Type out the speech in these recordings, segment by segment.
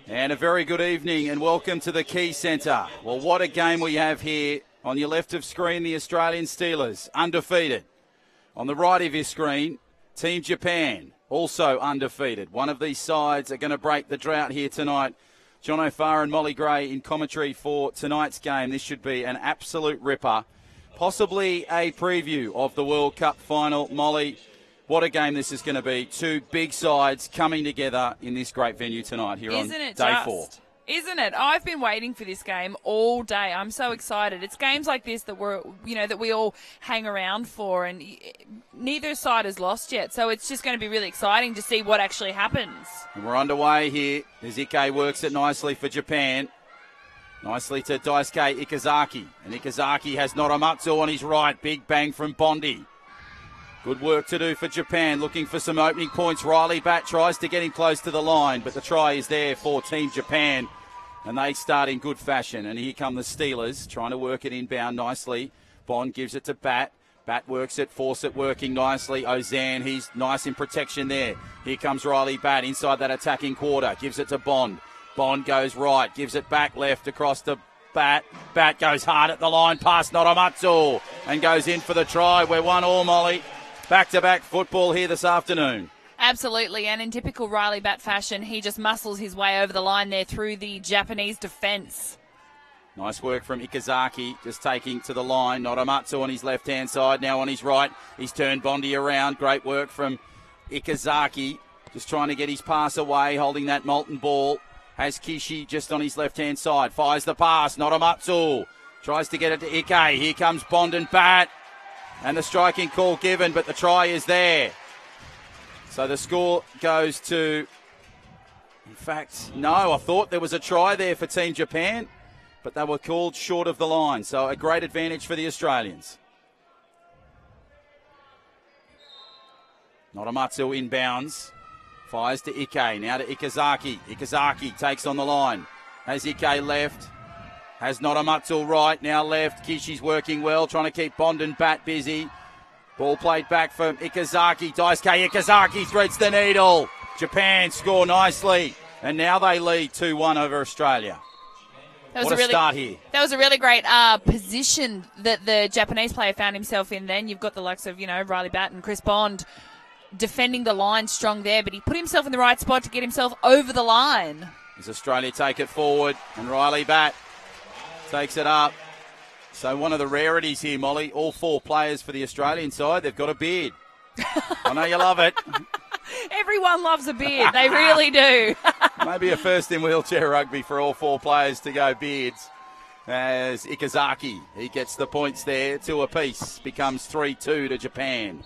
And a very good evening and welcome to the Key Centre. Well, what a game we have here. On your left of screen, the Australian Steelers, undefeated. On the right of your screen, Team Japan, also undefeated. One of these sides are going to break the drought here tonight. John O'Farr and Molly Gray in commentary for tonight's game. This should be an absolute ripper. Possibly a preview of the World Cup final. Molly, what a game this is going to be. Two big sides coming together in this great venue tonight here on day 4. Isn't it? I've been waiting for this game all day. I'm so excited. It's games like this that that we all hang around for, and neither side has lost yet. So it's just going to be really exciting to see what actually happens. And we're underway here as Ike works it nicely for Japan. Nicely to Daisuke Ikazaki. And Ikazaki has Noramatsu on his right. Big bang from Bondi. Good work to do for Japan, looking for some opening points. Riley Batt tries to get him close to the line, but the try is there for Team Japan, and they start in good fashion. And here come the Steelers, trying to work it inbound nicely. Bond gives it to Batt. Batt works it, force it working nicely. Ozan, he's nice in protection there. Here comes Riley Batt inside that attacking quarter, gives it to Bond. Bond goes right, gives it back left across to Batt. Batt goes hard at the line past Noramatsu and goes in for the try. We're 1-1, Molly. Back-to-back football here this afternoon. Absolutely, and in typical Riley Batt fashion, he just muscles his way over the line there through the Japanese defence. Nice work from Ikazaki, just taking to the line. Noramatsu on his left-hand side, now on his right. He's turned Bondi around. Great work from Ikazaki, just trying to get his pass away, holding that molten ball. Has Kishi just on his left-hand side. Fires the pass. Noramatsu tries to get it to Ike. Here comes Bond and Batt. And the striking call given, but the try is there. So the score goes to... In fact, no, I thought there was a try there for Team Japan, but they were called short of the line. So a great advantage for the Australians. Noramatsu inbounds. Fires to Ike. Now to Ikazaki. Ikazaki takes on the line. Has Ike left. Has Noramatsu right, now left. Kishi's working well, trying to keep Bond and Batt busy. Ball played back from Ikazaki. Daisuke Ikazaki threads the needle. Japan score nicely. And now they lead 2-1 over Australia. What a start here. That was a really great position that the Japanese player found himself in then. You've got the likes of, Riley Batt and Chris Bond defending the line strong there, but he put himself in the right spot to get himself over the line. As Australia take it forward, and Riley Batt takes it up. So one of the rarities here, Molly, all 4 players for the Australian side, they've got a beard. I know you love it. Everyone loves a beard. They really do. Maybe a first in wheelchair rugby for all 4 players to go beards. As Ikazaki, he gets the points there, 2 apiece, becomes 3-2 to Japan.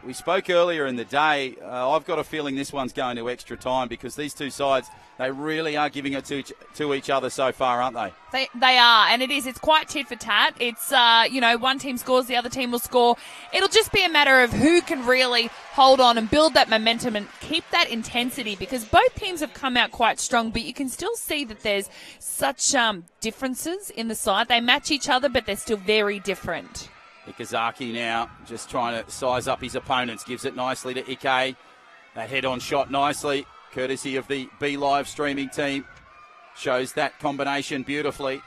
We spoke earlier in the day. I've got a feeling this one's going to extra time because these two sides, they really are giving it to each other so far, aren't they? They are, and it's quite tit for tat. It's, one team scores, the other team will score. It'll just be a matter of who can really hold on and build that momentum and keep that intensity because both teams have come out quite strong, but you can still see that there's such differences in the side. They match each other, but they're still very different. Ikazaki now just trying to size up his opponents. Gives it nicely to Ike. That head-on shot nicely, courtesy of the B Live streaming team. Shows that combination beautifully.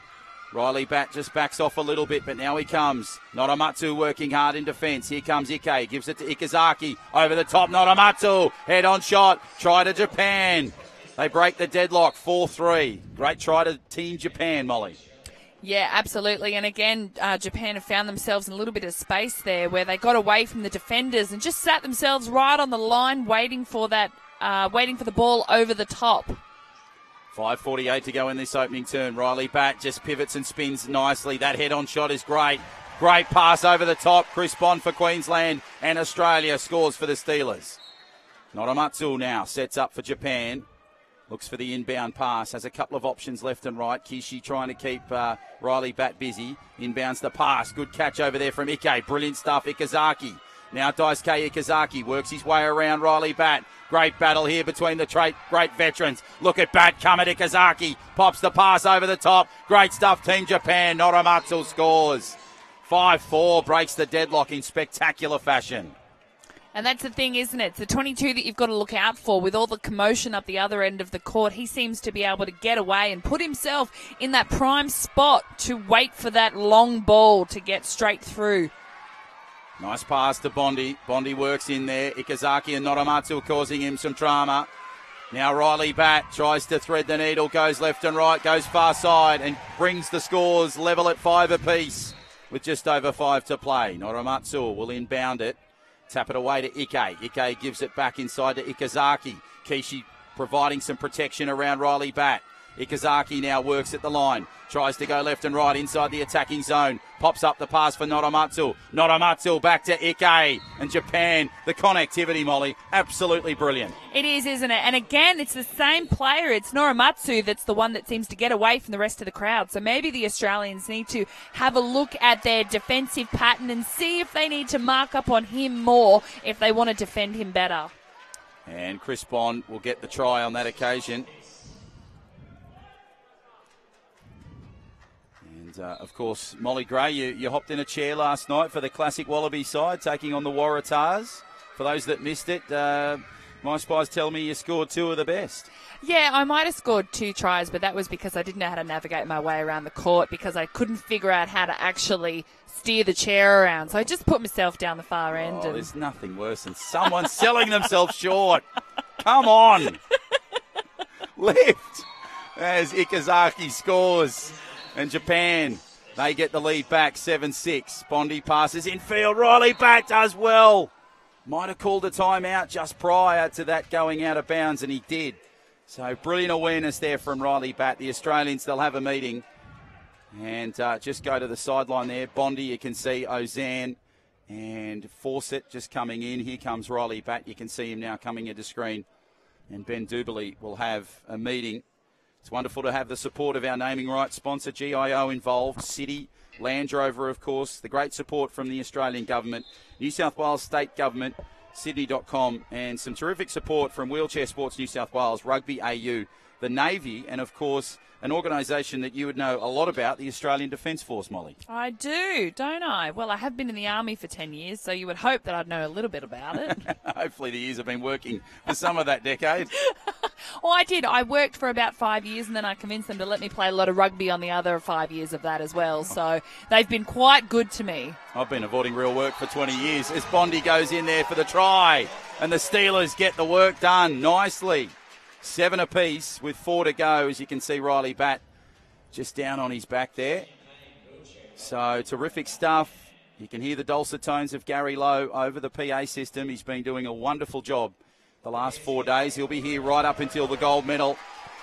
Riley Batt just backs off a little bit, but now he comes. Noramatsu working hard in defence. Here comes Ike. Gives it to Ikazaki. Over the top, Noramatsu. Head-on shot. Try to Japan. They break the deadlock, 4-3. Great try to Team Japan, Molly. Yeah, absolutely. And again, Japan have found themselves in a little bit of space there where they got away from the defenders and just sat themselves right on the line waiting for the ball over the top. 5:48 to go in this opening turn. Riley Batt just pivots and spins nicely. That head-on shot is great. Great pass over the top. Chris Bond for Queensland and Australia scores for the Steelers. Noramatsu now sets up for Japan. Looks for the inbound pass. Has a couple of options left and right. Kishi trying to keep Riley Batt busy. Inbounds the pass. Good catch over there from Ike. Brilliant stuff. Ikazaki. Now Daisuke Ikazaki works his way around Riley Batt. Great battle here between the great veterans. Look at Batt come at Ikazaki. Pops the pass over the top. Great stuff, Team Japan. Noramatsu scores. 5-4 breaks the deadlock in spectacular fashion. And that's the thing, isn't it? It's the 22 that you've got to look out for. With all the commotion up the other end of the court, he seems to be able to get away and put himself in that prime spot to wait for that long ball to get straight through. Nice pass to Bondi. Bondi works in there. Ikazaki and Noramatsu causing him some drama. Now Riley Batt tries to thread the needle, goes left and right, goes far side and brings the scores level at 5 apiece with just over 5 to play. Noramatsu will inbound it. Tap it away to Ike. Ike gives it back inside to Ikazaki. Kishi providing some protection around Riley Batt. Ikazaki now works at the line. Tries to go left and right inside the attacking zone. Pops up the pass for Noramatsu. Noramatsu back to Ike. And Japan, the connectivity, Molly, absolutely brilliant. It is, isn't it? And again, it's the same player. It's Noramatsu that's the one that seems to get away from the rest of the crowd. So maybe the Australians need to have a look at their defensive pattern and see if they need to mark up on him more if they want to defend him better. And Chris Bond will get the try on that occasion. Of course, Molly Gray, you hopped in a chair last night for the classic Wallaby side, taking on the Waratahs. For those that missed it, my spies tell me you scored 2 of the best. Yeah, I might have scored 2 tries, but that was because I didn't know how to navigate my way around the court because I couldn't figure out how to actually steer the chair around. So I just put myself down the far end. Oh, there's nothing worse than someone selling themselves short. Come on. Lift as Ikazaki scores. And Japan, they get the lead back 7-6. Bondi passes infield. Riley Batt does well. Might have called a timeout just prior to that going out of bounds, and he did. So brilliant awareness there from Riley Batt. The Australians, they'll have a meeting. And just go to the sideline there. Bondi, you can see Ozan and Fawcett just coming in. Here comes Riley Batt. You can see him now coming into screen. And Ben Duberly will have a meeting. It's wonderful to have the support of our naming rights sponsor, GIO, involved. City, Land Rover, of course. The great support from the Australian Government, New South Wales State Government, Sydney.com, and some terrific support from Wheelchair Sports New South Wales, Rugby AU, the Navy, and, of course, an organisation that you would know a lot about, the Australian Defence Force, Molly. I do, don't I? Well, I have been in the Army for 10 years, so you would hope that I'd know a little bit about it. Hopefully the years have been working for some of that decade. Well, I did. I worked for about 5 years, and then I convinced them to let me play a lot of rugby on the other 5 years of that as well. So they've been quite good to me. I've been avoiding real work for 20 years. As Bondi goes in there for the try, and the Steelers get the work done nicely. 7 apiece with 4 to go, as you can see Riley Batt just down on his back there. So terrific stuff. You can hear the dulcet tones of Gary Lowe over the PA system. He's been doing a wonderful job the last 4 days. He'll be here right up until the gold medal.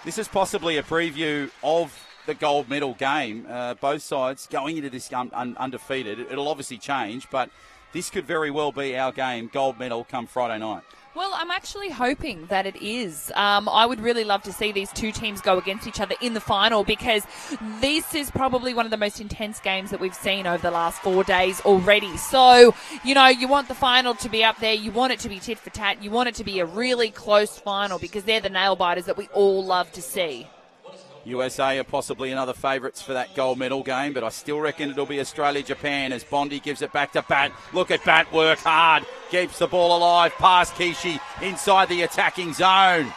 This is possibly a preview of the gold medal game. Both sides going into this undefeated. It'll obviously change, but this could very well be our game, gold medal, come Friday night. Well, I'm actually hoping that it is. I would really love to see these two teams go against each other in the final because this is probably one of the most intense games that we've seen over the last 4 days already. So, you want the final to be up there. You want it to be tit for tat. You want it to be a really close final because they're the nail biters that we all love to see. USA are possibly another favourites for that gold medal game, but I still reckon it'll be Australia-Japan as Bondi gives it back to Batt. Look at Batt work hard. Keeps the ball alive. Past Kishi inside the attacking zone.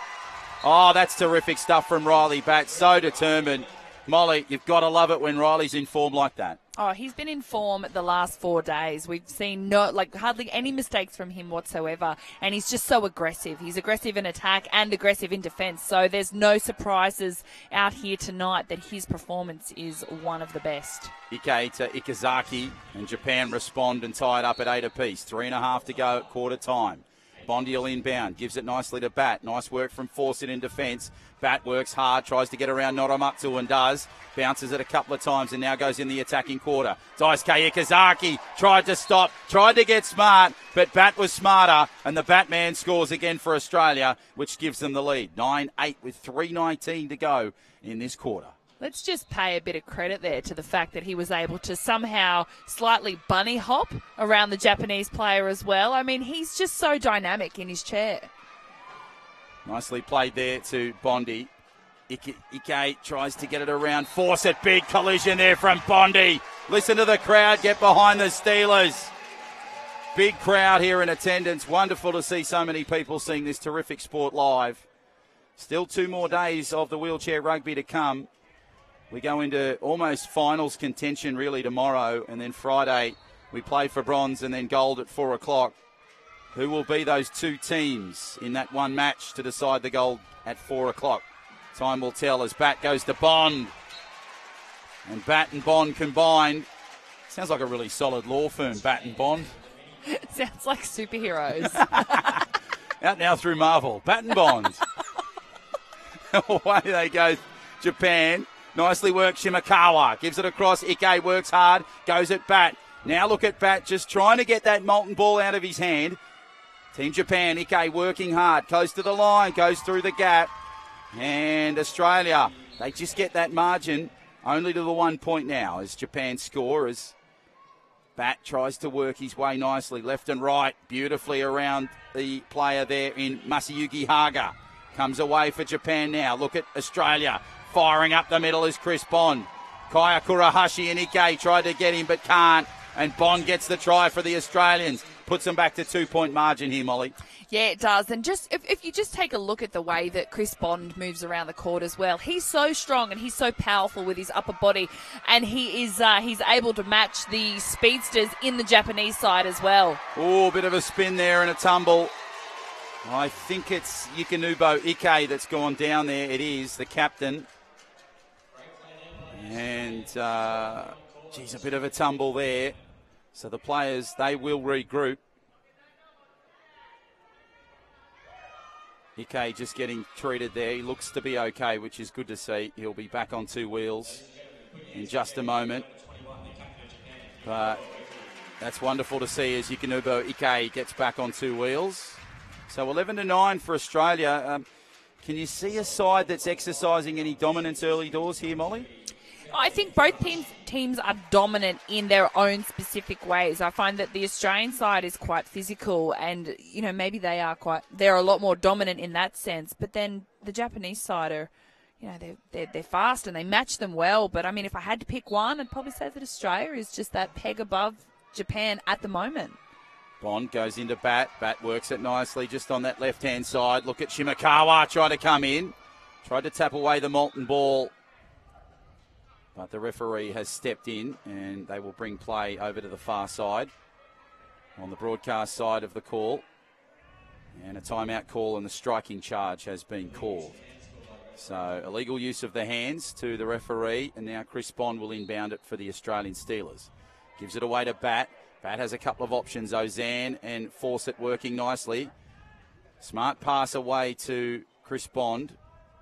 Oh, that's terrific stuff from Riley Batt. So determined. Molly, you've got to love it when Riley's in form like that. Oh, he's been in form the last 4 days. We've seen hardly any mistakes from him whatsoever. And he's just so aggressive. He's aggressive in attack and aggressive in defence. So there's no surprises out here tonight that his performance is one of the best. Ike to Ikazaki, and Japan respond and tie it up at 8 apiece. 3.5 to go at quarter time. Bondi will inbound, gives it nicely to Batt. Nice work from Fawcett in defence. Batt works hard, tries to get around Noramatsu and does. Bounces it a couple of times and now goes in the attacking quarter. Daisuke Ikazaki tried to stop, tried to get smart, but Batt was smarter and the Batman scores again for Australia, which gives them the lead. 9-8 with 3:19 to go in this quarter. Let's just pay a bit of credit there to the fact that he was able to somehow slightly bunny hop around the Japanese player as well. I mean, he's just so dynamic in his chair. Nicely played there to Bondi. Ike tries to get it around. Fawcett, big collision there from Bondi. Listen to the crowd get behind the Steelers. Big crowd here in attendance. Wonderful to see so many people seeing this terrific sport live. Still 2 more days of the wheelchair rugby to come. We go into almost finals contention really tomorrow, and then Friday we play for bronze and then gold at 4 o'clock. Who will be those 2 teams in that one match to decide the gold at 4 o'clock? Time will tell as Bat goes to Bond. And Bat and Bond combined. Sounds like a really solid law firm, Bat and Bond. Sounds like superheroes. Out now through Marvel. Bat and Bond. Away they go, Japan. Nicely worked, Shimakawa. Gives it across. Ike works hard. Goes at Bat. Now look at Bat just trying to get that molten ball out of his hand. Team Japan, Ike working hard. Close to the line. Goes through the gap. And Australia, they just get that margin only to the 1 point now as Japan score as Bat tries to work his way nicely left and right, beautifully around the player there in Masayuki Haga. Comes away for Japan now. Look at Australia. Firing up the middle is Chris Bond. Kaya Kurahashi and Ike tried to get him but can't. And Bond gets the try for the Australians. Puts them back to 2 point margin here, Molly. Yeah, it does. And just if you just take a look at the way that Chris Bond moves around the court as well, he's so strong and he's so powerful with his upper body, and he's able to match the speedsters in the Japanese side as well. Oh, a bit of a spin there and a tumble. I think it's Yukinubo Ike that's gone down there. It is the captain. And, a bit of a tumble there. So the players, they will regroup. Ike just getting treated there. He looks to be okay, which is good to see. He'll be back on 2 wheels in just a moment. But that's wonderful to see as Yukinubo Ike gets back on 2 wheels. So 11-9 for Australia. Can you see a side that's exercising any dominance early doors here, Molly? I think both teams are dominant in their own specific ways. I find that the Australian side is quite physical and, maybe they're a lot more dominant in that sense. But then the Japanese side are, they're fast and they match them well. But, if I had to pick one, I'd probably say that Australia is just that peg above Japan at the moment. Bond goes into Bat. Bat works it nicely just on that left-hand side. Look at Shimakawa try to come in. Tried to tap away the molten ball. But the referee has stepped in and they will bring play over to the far side on the broadcast side of the call. And a timeout call and the striking charge has been called. So illegal use of the hands to the referee, and now Chris Bond will inbound it for the Australian Steelers. Gives it away to Bat. Bat has a couple of options, Ozan and Fawcett working nicely. Smart pass away to Chris Bond.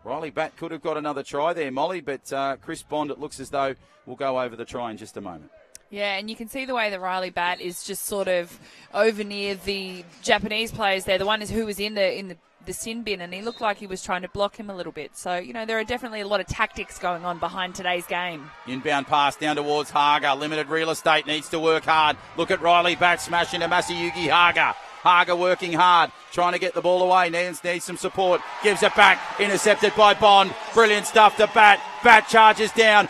Riley Bat could have got another try there, Molly, but Chris Bond, it looks as though will go over the try in just a moment. Yeah, and you can see the way that Riley Bat is just sort of over near the Japanese players there. The one who was in the sin bin, and he looked like he was trying to block him a little bit. So, there are definitely a lot of tactics going on behind today's game. Inbound pass down towards Haga. Limited real estate, needs to work hard. Look at Riley Bat smashing to Masayuki Haga. Haga working hard, trying to get the ball away. Needs some support. Gives it back. Intercepted by Bond. Brilliant stuff to Bat. Bat charges down.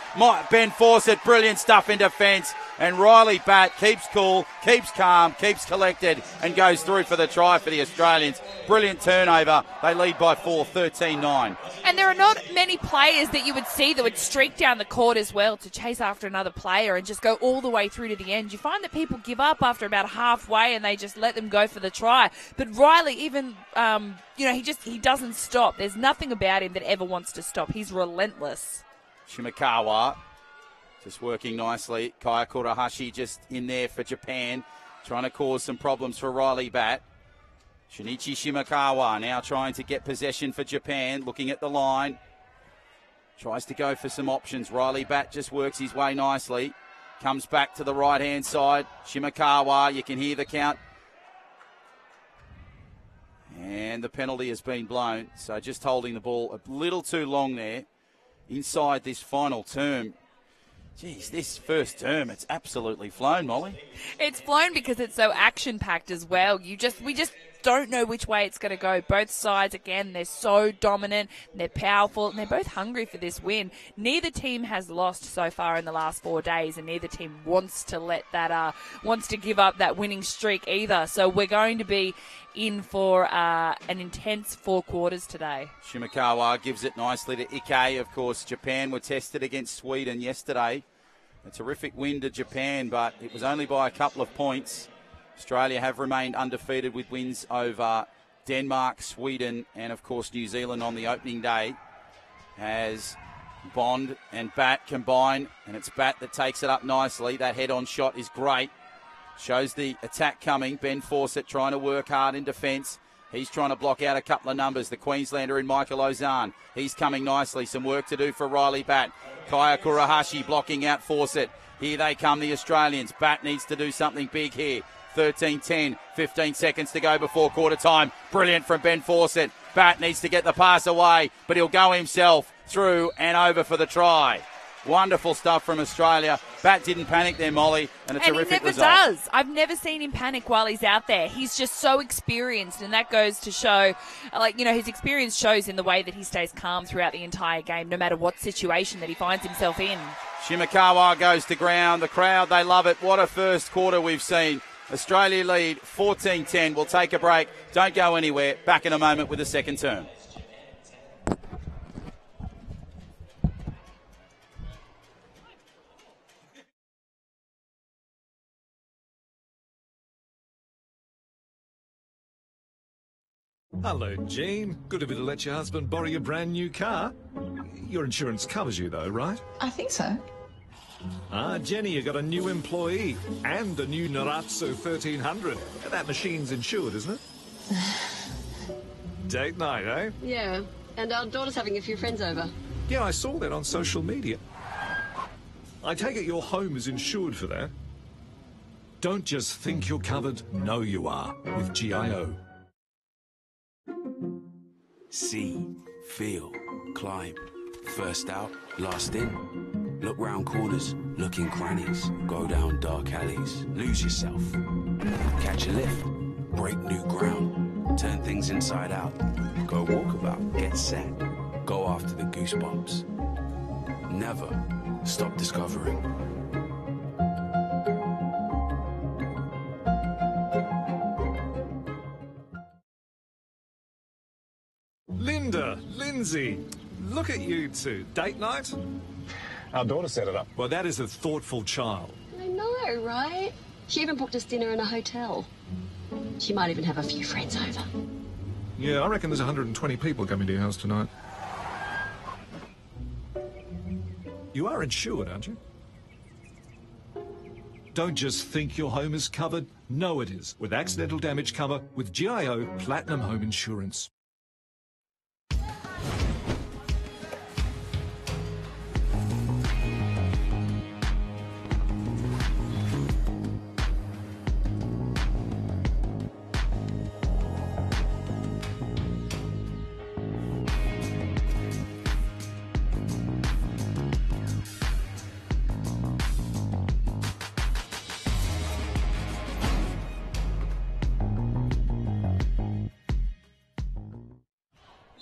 Ben Fawcett, brilliant stuff in defence. And Riley Bat keeps cool, keeps calm, keeps collected, and goes through for the try for the Australians. Brilliant turnover. They lead by 4, 13-9. And there are not many players that you would see that would streak down the court as well to chase after another player and just go all the way through to the end. You find that people give up after about halfway and they just let them go for the try. But Riley, even, he doesn't stop. There's nothing about him that ever wants to stop. He's relentless. Shimakawa just working nicely. Kaya Kurahashi just in there for Japan, trying to cause some problems for Riley Bat. Shinichi Shimakawa now trying to get possession for Japan, looking at the line. Tries to go for some options. Riley Bat just works his way nicely. Comes back to the right-hand side. Shimakawa, you can hear the count. And the penalty has been blown. So just holding the ball a little too long there inside this final term. Geez, this first term, it's absolutely flown, Molly. It's flown because it's so action-packed as well. We just don't know which way it's going to go. Both sides, again, they're so dominant, they're powerful, and they're both hungry for this win. Neither team has lost so far in the last 4 days, and neither team wants to give up that winning streak either. So we're going to be in for an intense 4 quarters today. Shimakawa gives it nicely to Ike. Of course, Japan were tested against Sweden yesterday. A terrific win to Japan, but it was only by a couple of points. Australia have remained undefeated with wins over Denmark, Sweden, and of course New Zealand on the opening day. As Bond and Bat combine, and it's Bat that takes it up nicely. That head-on shot is great. Shows the attack coming. Ben Fawcett trying to work hard in defence. He's trying to block out a couple of numbers. The Queenslander in Michael Ozan. He's coming nicely. Some work to do for Riley Bat. Kaya Kurahashi blocking out Fawcett. Here they come, the Australians. Bat needs to do something big here. 13-10, 15 seconds to go before quarter time. Brilliant from Ben Fawcett. Bat needs to get the pass away, but he'll go himself through and over for the try. Wonderful stuff from Australia. Bat didn't panic there, Molly, and a terrific result. And he never does. I've never seen him panic while he's out there. He's just so experienced, and that goes to show, his experience shows in the way that he stays calm throughout the entire game, no matter what situation that he finds himself in. Shimakawa goes to ground. The crowd, they love it. What a first quarter we've seen. Australia lead 14-10. We'll take a break. Don't go anywhere. Back in a moment with the second term. Hello, Jean. Good of you to let your husband borrow your brand new car. Your insurance covers you, though, right? I think so. Ah, Jenny, you got a new employee and a new Narazzo 1300. That machine's insured, isn't it? Date night, eh? Yeah, and our daughter's having a few friends over. Yeah, I saw that on social media. I take it your home is insured for that. Don't just think you're covered, know you are with GIO. See, feel, climb. First out, last in. Look round corners, look in crannies. Go down dark alleys, lose yourself. Catch a lift, break new ground. Turn things inside out. Go walkabout, get set. Go after the goosebumps. Never stop discovering. Linda, Lindsay, look at you two. Date night? Our daughter set it up. Well, that is a thoughtful child. I know, right? She even booked us dinner in a hotel. She might even have a few friends over. Yeah, I reckon there's 120 people coming to your house tonight. You are insured, aren't you? Don't just think your home is covered. Know it is. With accidental damage cover with GIO Platinum Home Insurance.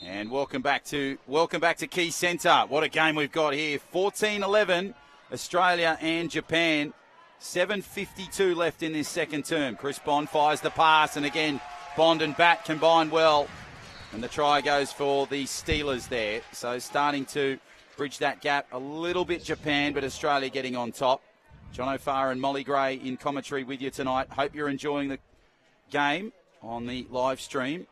And welcome back to Key Centre. What a game we've got here. 14-11, Australia and Japan. 7:52 left in this second term. Chris Bond fires the pass, and again, Bond and Bat combine well. And the try goes for the Steelers there. So starting to bridge that gap a little bit, Japan, but Australia getting on top. John O'Farr and Molly Gray in commentary with you tonight. Hope you're enjoying the game on the live stream.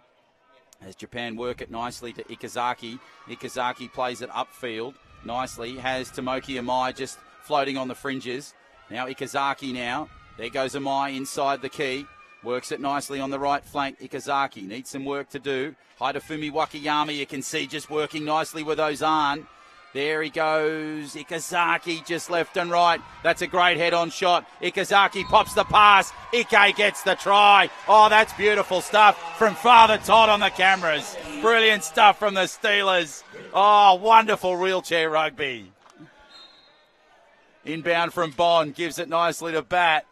As Japan work it nicely to Ikazaki. Ikazaki plays it upfield nicely. Has Tomoki Amai just floating on the fringes. Now Ikazaki now. There goes Amai inside the key. Works it nicely on the right flank. Ikazaki needs some work to do. Haidafumi Wakayama, you can see, just working nicely with Ozan. There he goes. Ikazaki just left and right. That's a great head-on shot. Ikazaki pops the pass. Ike gets the try. Oh, that's beautiful stuff from Father Todd on the cameras. Brilliant stuff from the Steelers. Oh, wonderful wheelchair rugby. Inbound from Bond. Gives it nicely to Bat.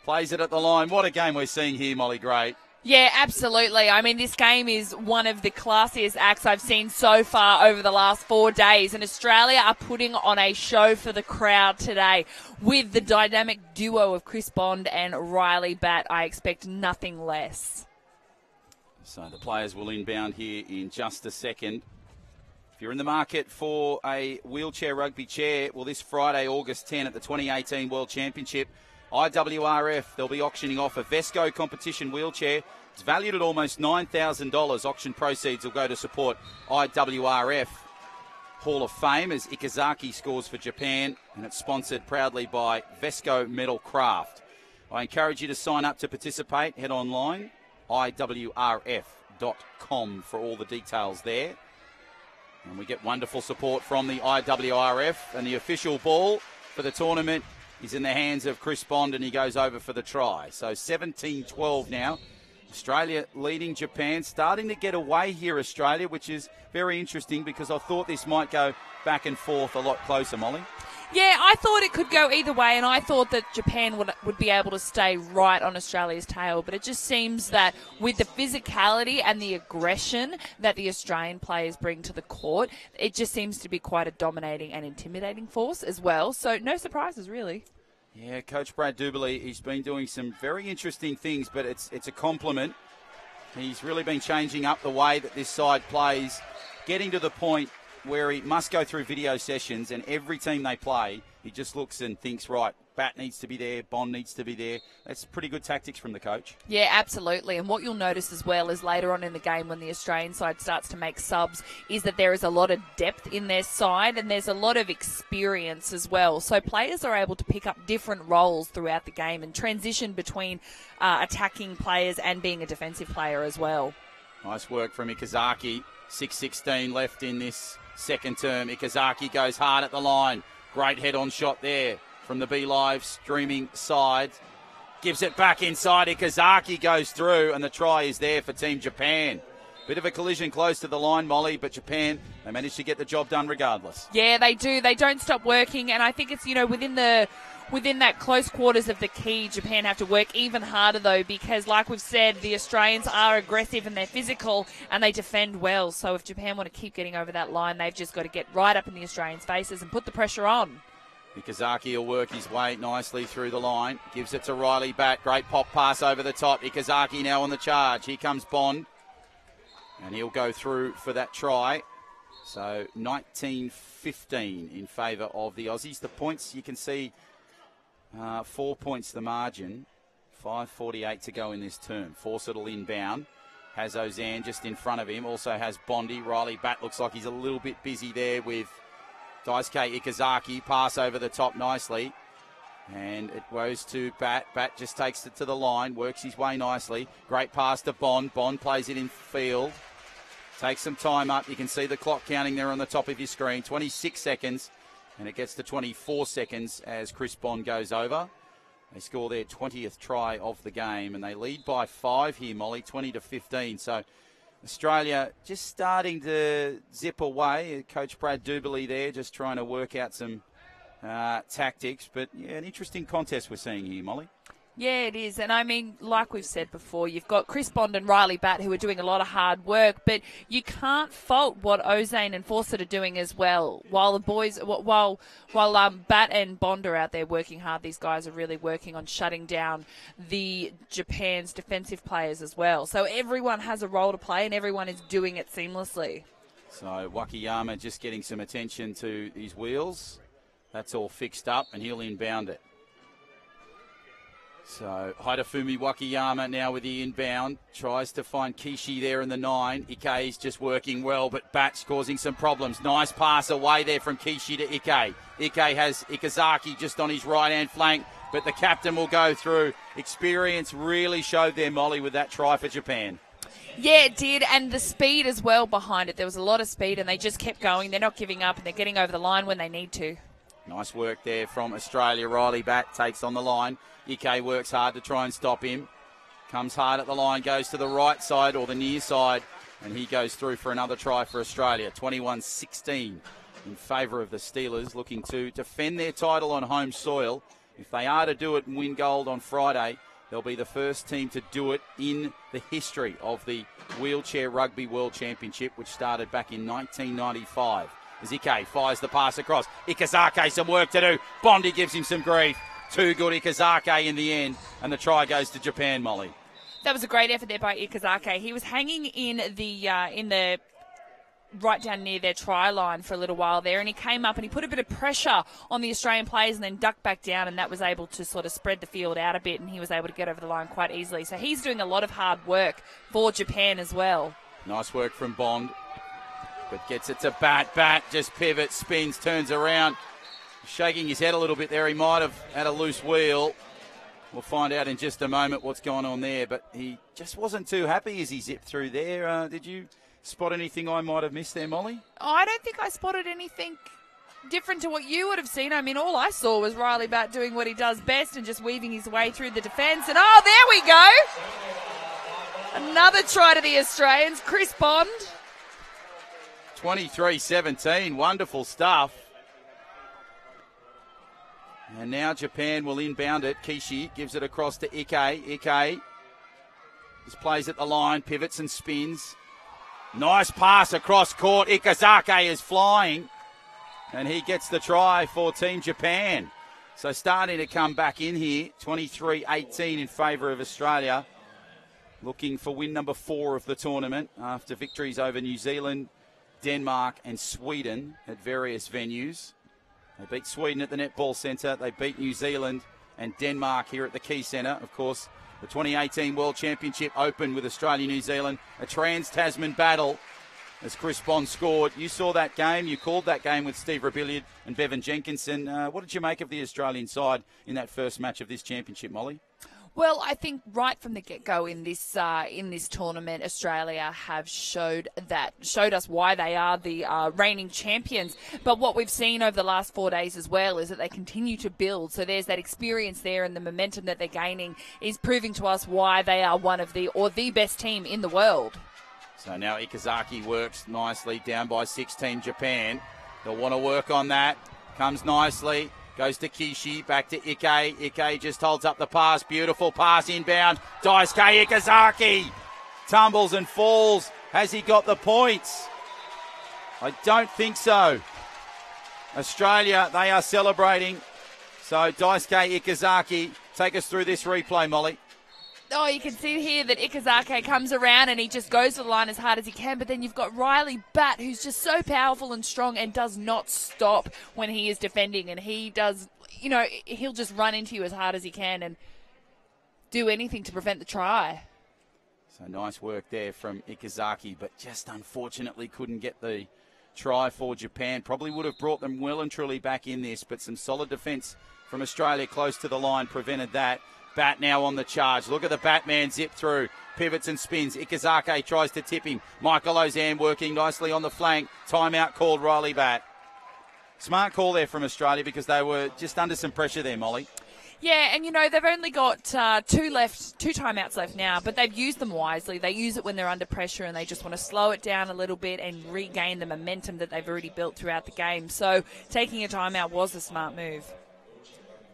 Plays it at the line. What a game we're seeing here, Molly Gray. Yeah, absolutely. I mean, this game is one of the classiest acts I've seen so far over the last 4 days, and Australia are putting on a show for the crowd today with the dynamic duo of Chris Bond and Riley Batt. I expect nothing less. So the players will inbound here in just a second. If you're in the market for a wheelchair rugby chair, well, this Friday, August 10 at the 2018 World Championship, IWRF, they'll be auctioning off a Vesco competition wheelchair. It's valued at almost $9,000. Auction proceeds will go to support IWRF Hall of Fame as Ikazaki scores for Japan, and it's sponsored proudly by Vesco Metal Craft. I encourage you to sign up to participate. Head online, IWRF.com for all the details there. And we get wonderful support from the IWRF, and the official ball for the tournament is in the hands of Chris Bond, and he goes over for the try. So 17-12 now. Australia leading Japan, starting to get away here, Australia, which is very interesting because I thought this might go back and forth a lot closer, Molly. Yeah, I thought it could go either way, and I thought that Japan would be able to stay right on Australia's tail, but it just seems that with the physicality and the aggression that the Australian players bring to the court, it just seems to be quite a dominating and intimidating force as well, so no surprises really. Yeah, Coach Brad Duberly, he's been doing some very interesting things, but it's a compliment. He's really been changing up the way that this side plays, getting to the point where he must go through video sessions, and every team they play, he just looks and thinks, right, Batt needs to be there, Bond needs to be there. That's pretty good tactics from the coach. Yeah, absolutely. And what you'll notice as well is later on in the game when the Australian side starts to make subs is that there is a lot of depth in their side and there's a lot of experience as well. So players are able to pick up different roles throughout the game and transition between attacking players and being a defensive player as well. Nice work from Ikazaki. 6:16 left in this second term. Ikazaki goes hard at the line. Great head-on shot there from the Be Live streaming side. Gives it back inside. Ikazaki goes through, and the try is there for Team Japan. Bit of a collision close to the line, Molly, but Japan, they managed to get the job done regardless. Yeah, they do. They don't stop working, and I think it's, within that close quarters of the key, Japan have to work even harder, though, because, like we've said, the Australians are aggressive and they're physical and they defend well. So if Japan want to keep getting over that line, they've just got to get right up in the Australians' faces and put the pressure on. Ikazaki will work his way nicely through the line. Gives it to Riley Batt. Great pop pass over the top. Ikazaki now on the charge. Here comes Bond. And he'll go through for that try. So 19-15 in favour of the Aussies. The points you can see... 4 points the margin, 5:48 to go in this term. Fawcett will inbound, has Ozan just in front of him, also has Bondi. Riley Batt looks like he's a little bit busy there with Daisuke Ikazaki. Pass over the top nicely, and it goes to Batt. Batt just takes it to the line, works his way nicely. Great pass to Bond. Bond plays it in field, takes some time up. You can see the clock counting there on the top of your screen, 26 seconds. And it gets to 24 seconds as Chris Bond goes over. They score their 20th try of the game, and they lead by 5 here, Molly, 20-15. So Australia just starting to zip away. Coach Brad Duberly there just trying to work out some tactics. But, yeah, an interesting contest we're seeing here, Molly. Yeah, it is. And I mean, like we've said before, you've got Chris Bond and Riley Batt who are doing a lot of hard work, but you can't fault what Ozane and Fawcett are doing as well. While the boys, while Batt and Bond are out there working hard, these guys are really working on shutting down the Japan's defensive players as well. So everyone has a role to play and everyone is doing it seamlessly. So Wakayama just getting some attention to his wheels. That's all fixed up and he'll inbound it. So Hidefumi Wakayama now with the inbound. Tries to find Kishi there in the 9. Ike is just working well, but Batt's causing some problems. Nice pass away there from Kishi to Ike. Ike has Ikazaki just on his right-hand flank, but the captain will go through. Experience really showed there, Molly, with that try for Japan. Yeah, it did, and the speed as well behind it. There was a lot of speed, and they just kept going. They're not giving up, and they're getting over the line when they need to. Nice work there from Australia. Riley Batt takes on the line. Ike works hard to try and stop him. Comes hard at the line, goes to the right side or the near side, and he goes through for another try for Australia. 21-16 in favour of the Steelers, looking to defend their title on home soil. If they are to do it and win gold on Friday, They'll be the first team to do it in the history of the Wheelchair Rugby World Championship, which started back in 1995. As Ike fires the pass across. Ikazake, some work to do. Bondi gives him some grief. Too good, Ikazake, in the end. And the try goes to Japan, Molly. That was a great effort there by Ikazake. He was hanging in the right down near their try line for a little while there, and he came up and he put a bit of pressure on the Australian players and then ducked back down, and that was able to sort of spread the field out a bit, and he was able to get over the line quite easily. So he's doing a lot of hard work for Japan as well. Nice work from Bond, but gets it to Bat, just pivots, spins, turns around, shaking his head a little bit there. He might have had a loose wheel. We'll find out in just a moment what's going on there, but he just wasn't too happy as he zipped through there. Did you spot anything I might have missed there, Molly? I don't think I spotted anything different to what you would have seen. I mean, all I saw was Riley Bat doing what he does best and just weaving his way through the defence. And, oh, there we go. Another try to the Australians. Chris Bond. 23-17. Wonderful stuff. And now Japan will inbound it. Kishi gives it across to Ike. Ike just plays at the line, pivots and spins. Nice pass across court. Ikazake is flying. And he gets the try for Team Japan. So starting to come back in here. 23-18 in favour of Australia. Looking for win number 4 of the tournament after victories over New Zealand, Denmark and Sweden at various venues. They beat Sweden at the Netball Centre. They beat New Zealand and Denmark here at the Key Centre. Of course, the 2018 World Championship opened with Australia-New Zealand, a trans-Tasman battle as Chris Bond scored. You saw that game. You called that game with Steve Rebillard and Bevan Jenkinson. What did you make of the Australian side in that first match of this championship, Molly? Well, I think right from the get-go in this tournament, Australia have showed us why they are the reigning champions. But what we've seen over the last 4 days as well is that they continue to build. So there's that experience there, and the momentum that they're gaining is proving to us why they are one of the best team in the world. So now Ikazaki works nicely down by 16 Japan. They'll want to work on that. Comes nicely. Goes to Kishi, back to Ike. Ike just holds up the pass. Beautiful pass inbound. Daisuke Ikazaki tumbles and falls. Has he got the points? I don't think so. Australia, they are celebrating. So Daisuke Ikazaki, take us through this replay, Molly. Oh, you can see here that Ikazake comes around and he just goes to the line as hard as he can. But then you've got Riley Bat, who's just so powerful and strong and does not stop when he is defending. And he does, he'll just run into you as hard as he can and do anything to prevent the try. So nice work there from Ikazaki, but just unfortunately couldn't get the try for Japan. Probably would have brought them well and truly back in this, but some solid defence from Australia close to the line prevented that. Bat now on the charge. Look at the Batman zip through. Pivots and spins. Ikazake tries to tip him. Michael Ozan working nicely on the flank. Timeout called Riley Bat. Smart call there from Australia because they were just under some pressure there, Molly. Yeah, and they've only got two timeouts left now, but they've used them wisely. They use it when they're under pressure and they just want to slow it down a little bit and regain the momentum that they've already built throughout the game. So taking a timeout was a smart move.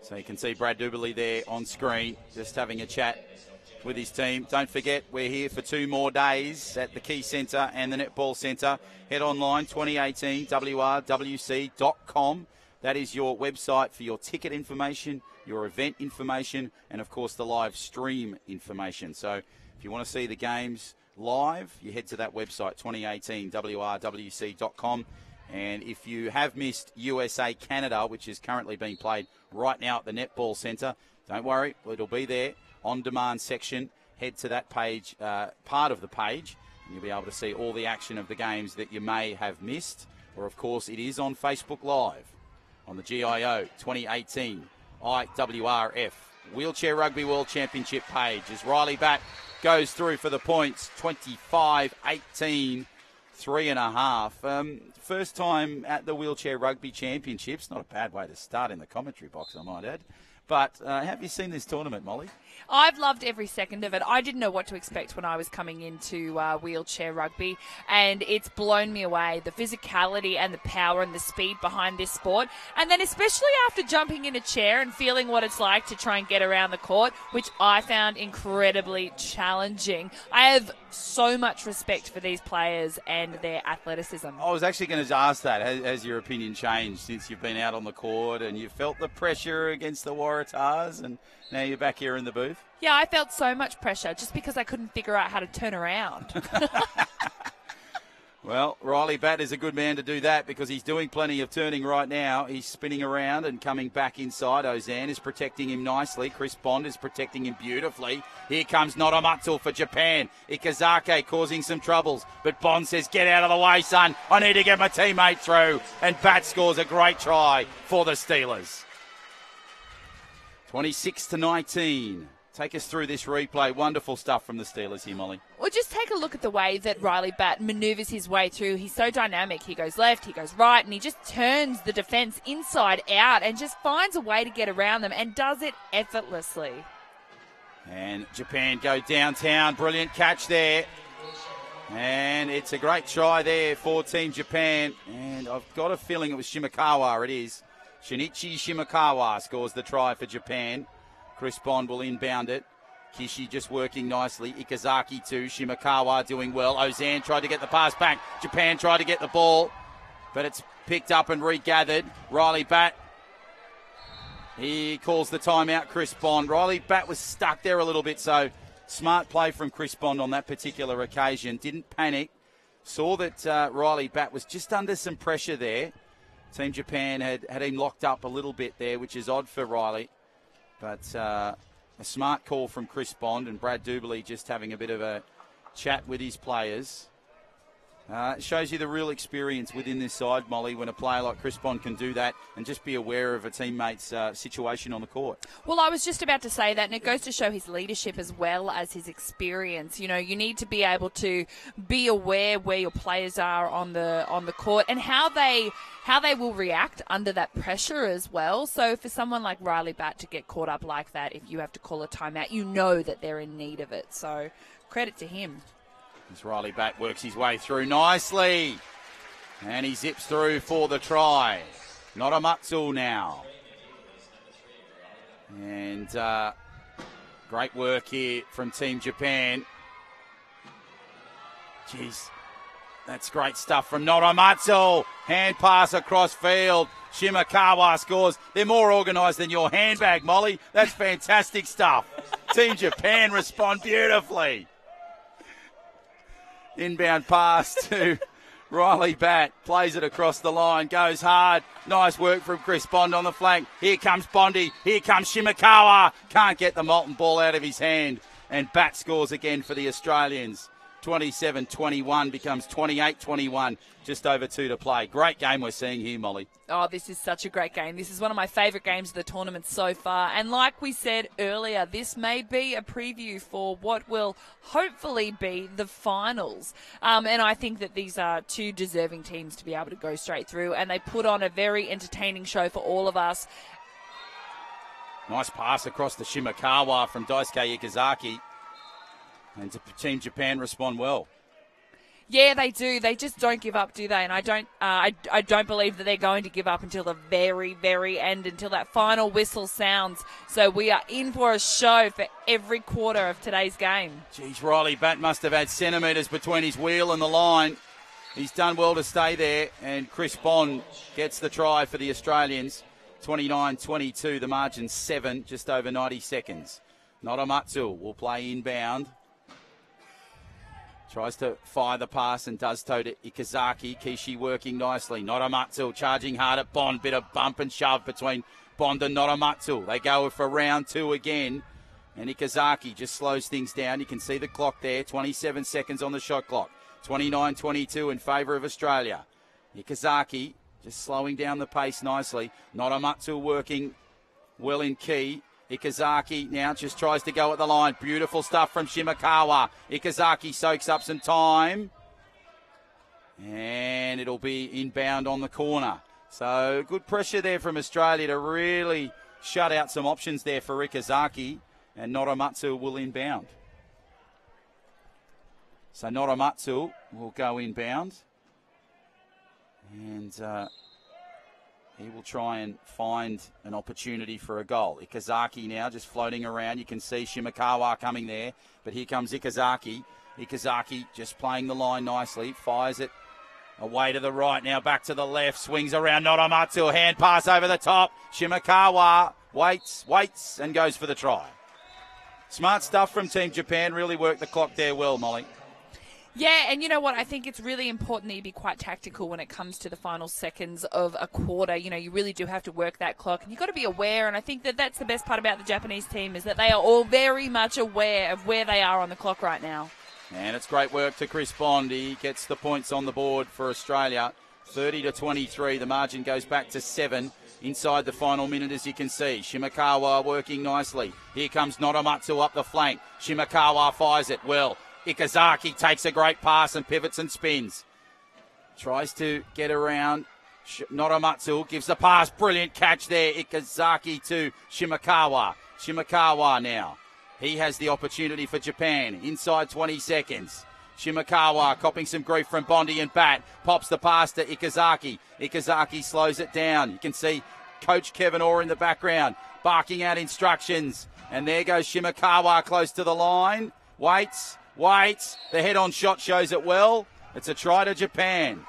So you can see Brad Duberly there on screen, just having a chat with his team. Don't forget, we're here for 2 more days at the Key Centre and the Netball Centre. Head online, 2018 WRWC.com. That is your website for your ticket information, your event information, and, of course, the live stream information. So if you want to see the games live, you head to that website, 2018 WRWC.com. And if you have missed USA-Canada, which is currently being played right now at the Netball Centre, don't worry, it'll be there, on-demand section. Head to that page, part of the page, and you'll be able to see all the action of the games that you may have missed. Or, of course, it is on Facebook Live on the GIO 2018 IWRF Wheelchair Rugby World Championship page as Riley Bat goes through for the points, 25-18. 3.5. First time at the Wheelchair Rugby Championships. Not a bad way to start in the commentary box, I might add. But have you seen this tournament, Molly? I've loved every second of it. I didn't know what to expect when I was coming into wheelchair rugby, and it's blown me away. The physicality and the power and the speed behind this sport. And then especially after jumping in a chair and feeling what it's like to try and get around the court, which I found incredibly challenging. I have so much respect for these players and their athleticism. I was actually going to ask that. Has your opinion changed since you've been out on the court and you felt the pressure against the Waratahs and now you're back here in the booth? Yeah, I felt so much pressure just because I couldn't figure out how to turn around. Well, Riley Batt is a good man to do that because he's doing plenty of turning right now. He's spinning around and coming back inside. Ozan is protecting him nicely. Chris Bond is protecting him beautifully. Here comes Noramatsu for Japan. Ikazake causing some troubles, but Bond says, get out of the way, son. I need to get my teammate through. And Batt scores a great try for the Steelers. 26-19. Take us through this replay. Wonderful stuff from the Steelers here, Molly. Well, just take a look at the way that Riley Batt manoeuvres his way through. He's so dynamic. He goes left, he goes right, and he just turns the defence inside out and just finds a way to get around them and does it effortlessly. And Japan go downtown. Brilliant catch there. And it's a great try there for Team Japan. And I've got a feeling it was Shimakawa. It is. Shinichi Shimakawa scores the try for Japan. Chris Bond will inbound it. Kishi just working nicely. Ikazaki too. Shimakawa doing well. Ozan tried to get the pass back. Japan tried to get the ball, but it's picked up and regathered. Riley Batt, he calls the timeout. Chris Bond. Riley Batt was stuck there a little bit, so smart play from Chris Bond on that particular occasion. Didn't panic. Saw that Riley Batt was just under some pressure there. Team Japan had him locked up a little bit there, which is odd for Riley. But a smart call from Chris Bond and Brad Duberly just having a bit of a chat with his players. It shows you the real experience within this side, Molly, when a player like Chris Bond can do that and just be aware of a teammate's situation on the court. Well, I was just about to say that, and it goes to show his leadership as well as his experience. You know, you need to be able to be aware where your players are on the court and how they will react under that pressure as well. So for someone like Riley Batt to get caught up like that, if you have to call a timeout, you know that they're in need of it. So credit to him. As Riley Batt works his way through nicely. And he zips through for the try. Noramatsu now. And great work here from Team Japan. Jeez, that's great stuff from Noramatsu. Hand pass across field. Shimakawa scores. They're more organised than your handbag, Molly. That's fantastic stuff. Team Japan respond beautifully. Inbound pass to Riley Batt. Plays it across the line. Goes hard. Nice work from Chris Bond on the flank. Here comes Bondi. Here comes Shimakawa. Can't get the molten ball out of his hand. And Batt scores again for the Australians. 27-21 becomes 28-21. Just over 2 to play. Great game we're seeing here, Molly. Oh, this is such a great game. This is one of my favourite games of the tournament so far. And like we said earlier, this may be a preview for what will hopefully be the finals. And I think that these are two deserving teams to be able to go straight through. And they put on a very entertaining show for all of us. Nice pass across to Shimakawa from Daisuke Ikazaki. And Team Japan respond well. Yeah, they do. They just don't give up, do they? And I don't believe that they're going to give up until the very, very end, until that final whistle sounds. So we are in for a show for every quarter of today's game. Geez, Riley Batt must have had centimetres between his wheel and the line. He's done well to stay there. And Chris Bond gets the try for the Australians. 29-22, the margin 7, just over 90 seconds. Noramatsu will play inbound. Tries to fire the pass and does so to Ikazaki. Kishi working nicely. Noramatsu charging hard at Bond. Bit of bump and shove between Bond and Noramatsu. They go for round 2 again. And Ikazaki just slows things down. You can see the clock there. 27 seconds on the shot clock. 29-22 in favour of Australia. Ikazaki just slowing down the pace nicely. Noramatsu working well in key. Ikazaki now just tries to go at the line. Beautiful stuff from Shimakawa. Ikazaki soaks up some time. And it'll be inbound on the corner. So good pressure there from Australia to really shut out some options there for Ikazaki, and Noromatsu will inbound. So Noromatsu will go inbound, and he will try and find an opportunity for a goal. Ikazaki now just floating around. You can see Shimakawa coming there, but here comes Ikazaki. Ikazaki just playing the line nicely, fires it away to the right, now back to the left, swings around Noromatsu, hand pass over the top. Shimakawa waits, and goes for the try. Smart stuff from Team Japan, really worked the clock there well, Molly. Yeah, and you know what? I think it's really important that you be quite tactical when it comes to the final seconds of a quarter. You know, you really do have to work that clock, and you've got to be aware, and I think that that's the best part about the Japanese team is that they are all very much aware of where they are on the clock right now. And it's great work to Chris Bond. He gets the points on the board for Australia. 30-23. The margin goes back to 7 inside the final minute, as you can see. Shimakawa working nicely. Here comes Noromatsu up the flank. Shimakawa fires it well. Ikazaki takes a great pass and pivots and spins. Tries to get around. Noromatsu gives the pass. Brilliant catch there. Ikazaki to Shimakawa. Shimakawa now. He has the opportunity for Japan. Inside 20 seconds. Shimakawa copping some grief from Bondi and Bat. Pops the pass to Ikazaki. Ikazaki slows it down. You can see Coach Kevin Orr in the background barking out instructions. And there goes Shimakawa close to the line. Waits. The head-on shot shows it well. It's a try to Japan.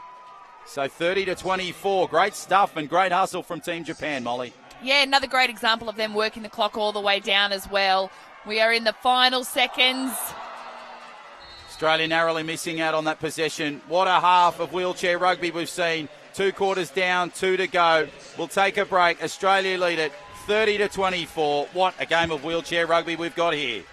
So 30-24. Great stuff and great hustle from Team Japan, Molly. Yeah, another great example of them working the clock all the way down as well. We are in the final seconds. Australia narrowly missing out on that possession. What a half of wheelchair rugby we've seen. 2 quarters down, 2 to go. We'll take a break. Australia lead it 30-24. What a game of wheelchair rugby we've got here.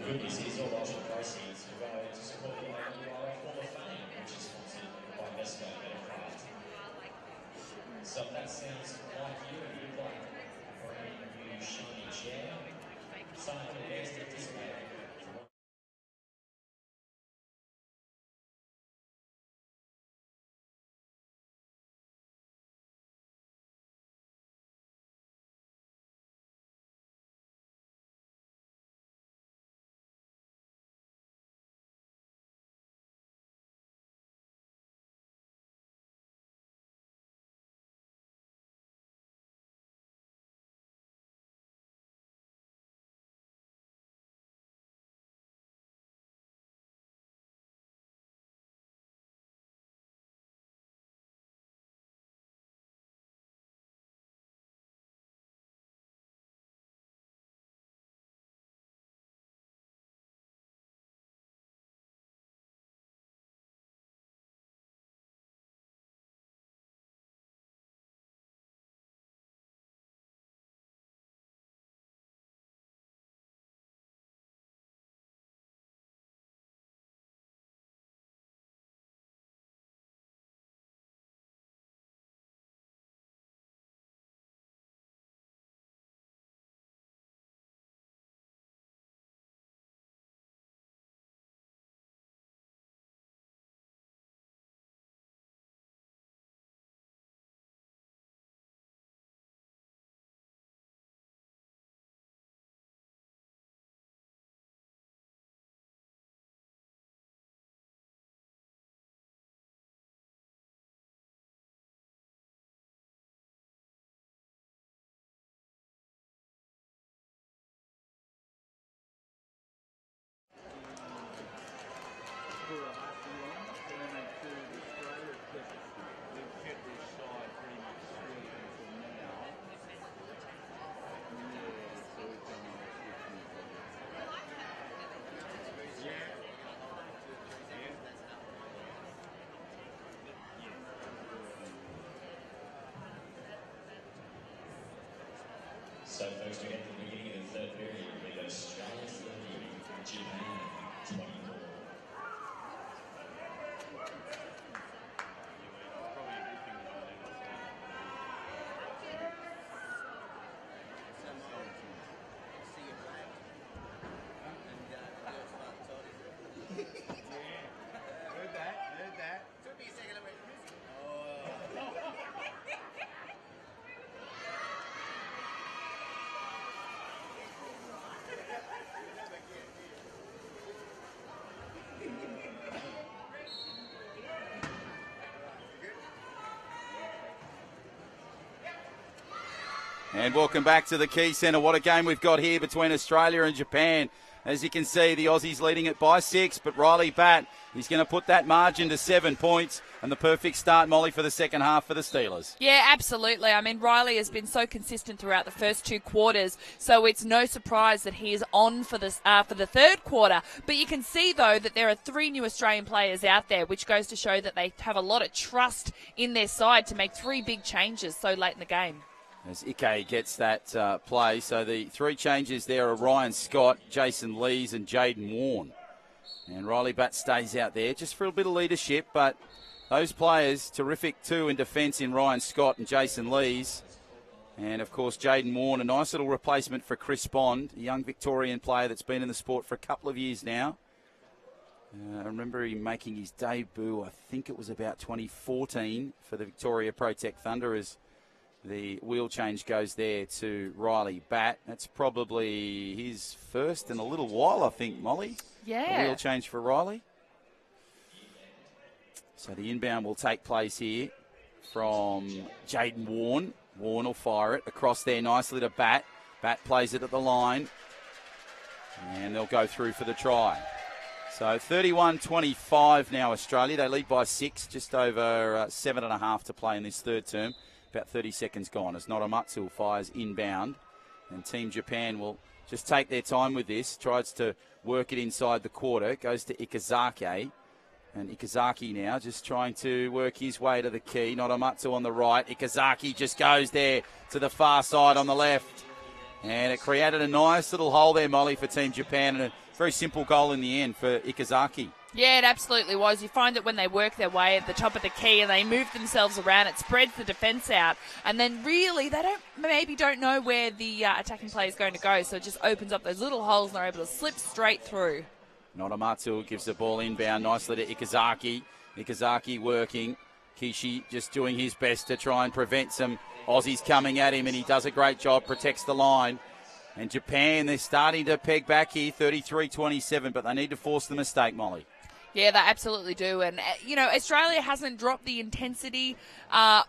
Rugby all option proceeds to go to support the IWRF Hall of Fame, which is sponsored by Vesco Aircraft. So that sounds like you, and you'd like for a new shiny chair. Sign up in advance to participate. So, folks, we get the beginning of the third period with Australia 30, Japan 24. And welcome back to the Key Centre. What a game we've got here between Australia and Japan. As you can see, the Aussies leading it by 6, but Riley Batt, he's going to put that margin to 7 points, and the perfect start, Molly, for the second half for the Steelers. Yeah, absolutely. I mean, Riley has been so consistent throughout the first 2 quarters, so it's no surprise that he is on for the third quarter. But you can see, though, that there are 3 new Australian players out there, which goes to show that they have a lot of trust in their side to make 3 big changes so late in the game. As Ike gets that play. So the 3 changes there are Ryan Scott, Jason Lees and Jaden Warne. And Riley Batt stays out there just for a bit of leadership, but those players, terrific too in defence in Ryan Scott and Jason Lees. And, of course, Jaden Warne, a nice little replacement for Chris Bond, a young Victorian player that's been in the sport for a couple of years now. I remember him making his debut, I think it was about 2014, for the Victoria Protect Thunder as the wheel change goes there to Riley Batt. That's probably his first in a little while, I think, Molly. Yeah. A wheel change for Riley. So the inbound will take place here from Jaden Warne. Warne will fire it across there nicely to Batt. Batt plays it at the line. And they'll go through for the try. So 31-25 now, Australia. They lead by 6, just over 7.5 to play in this third term. About 30 seconds gone as Noramatsu fires inbound. And Team Japan will just take their time with this. Tries to work it inside the quarter. Goes to Ikazaki. And Ikazaki now just trying to work his way to the key. Noramatsu on the right. Ikazaki just goes there to the far side on the left. And it created a nice little hole there, Molly, for Team Japan. And a very simple goal in the end for Ikazaki. Yeah, it absolutely was. You find that when they work their way at the top of the key and they move themselves around, it spreads the defence out. And then really, they don't know where the attacking player is going to go. So it just opens up those little holes and they're able to slip straight through. Noramatsu gives the ball inbound nicely to Ikazaki. Ikazaki working. Kishi just doing his best to try and prevent some Aussies coming at him, and he does a great job, protects the line. And Japan, they're starting to peg back here, 33-27, but they need to force the mistake, Molly. Yeah, they absolutely do. And, you know, Australia hasn't dropped the intensity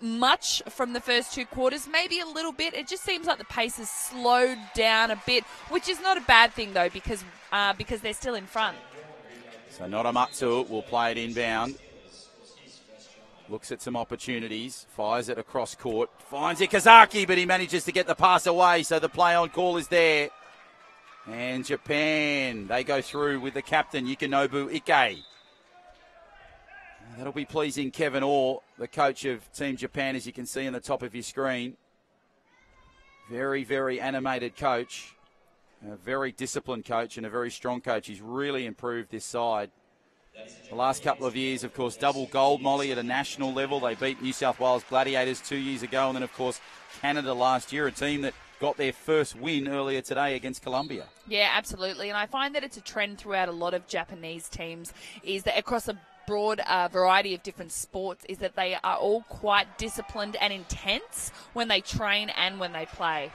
much from the first 2 quarters, maybe a little bit. It just seems like the pace has slowed down a bit, which is not a bad thing, though, because they're still in front. So Noramatsu will play it inbound. Looks at some opportunities, fires it across court, finds Ikazaki, but he manages to get the pass away, so the play on call is there. And Japan, they go through with the captain, Yukinobu Ike. That'll be pleasing Kevin Orr, the coach of Team Japan, as you can see on the top of your screen. Very, very animated coach, a very disciplined coach and a very strong coach. He's really improved this side. The last couple of years, of course, double gold, Molly, at a national level. They beat New South Wales Gladiators 2 years ago, and then, of course, Canada last year, a team that got their first win earlier today against Colombia. Yeah, absolutely. And I find that it's a trend throughout a lot of Japanese teams, is that across a broad variety of different sports, is that they are all quite disciplined and intense when they train and when they play.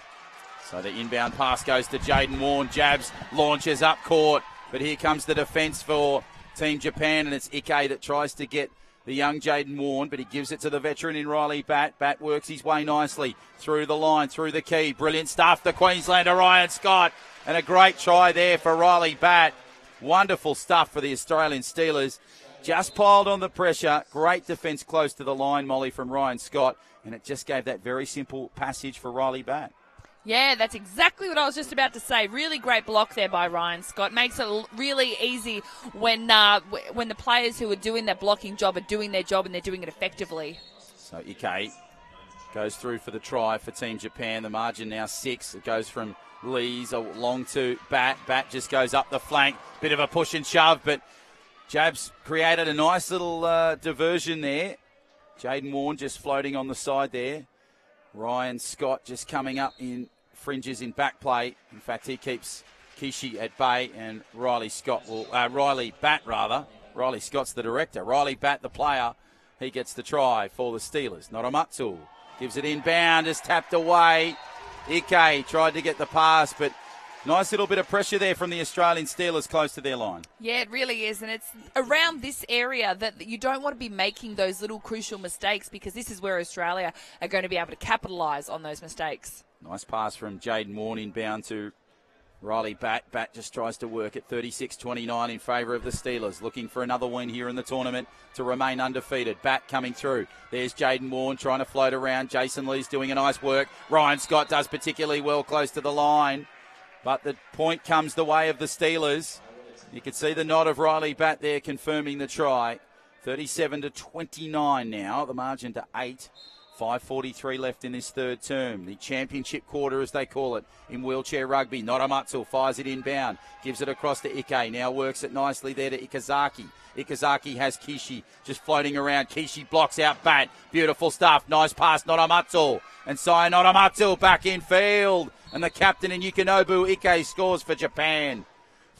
So the inbound pass goes to Jaden Warne, jabs, launches up court, but here comes the defence for Team Japan, and it's Ike that tries to get the young Jaden Warne, but he gives it to the veteran in Riley Batt. Batt works his way nicely through the line, through the key. Brilliant stuff, the Queenslander Ryan Scott, and a great try there for Riley Batt. Wonderful stuff for the Australian Steelers. Just piled on the pressure. Great defence close to the line, Molly, from Ryan Scott, and it just gave that very simple passage for Riley Batt. Yeah, that's exactly what I was just about to say. Really great block there by Ryan Scott. Makes it really easy when the players who are doing that blocking job are doing their job and they're doing it effectively. So Ike goes through for the try for Team Japan. The margin now 6. It goes from Lees along to Bat. Bat just goes up the flank. Bit of a push and shove, but Jabs created a nice little diversion there. Jaden Warren just floating on the side there. Ryan Scott just coming up in fringes in back play. In fact, he keeps Kishi at bay, and Riley Bat. Riley Scott's the director. Riley Bat, the player, he gets the try for the Steelers. Noramatsu gives it inbound, is tapped away. Ike tried to get the pass, but nice little bit of pressure there from the Australian Steelers close to their line. Yeah, it really is, and it's around this area that you don't want to be making those little crucial mistakes, because this is where Australia are going to be able to capitalise on those mistakes. Nice pass from Jaden Warren inbound to Riley Bat. Bat just tries to work at 36-29 in favour of the Steelers, looking for another win here in the tournament to remain undefeated. Bat coming through. There's Jaden Warren trying to float around. Jason Lee's doing a nice work. Ryan Scott does particularly well close to the line, but the point comes the way of the Steelers. You can see the nod of Riley Bat there confirming the try. 37-29 now, the margin to 8. 5:43 left in this third term. The championship quarter, as they call it, in wheelchair rugby. Noramatsu fires it inbound, gives it across to Ike. Now works it nicely there to Ikazaki. Ikazaki has Kishi just floating around. Kishi blocks out Bat. Beautiful stuff. Nice pass, Noramatsu. And Saya Noramatsu back in field. And the captain in Yukinobu Ike scores for Japan.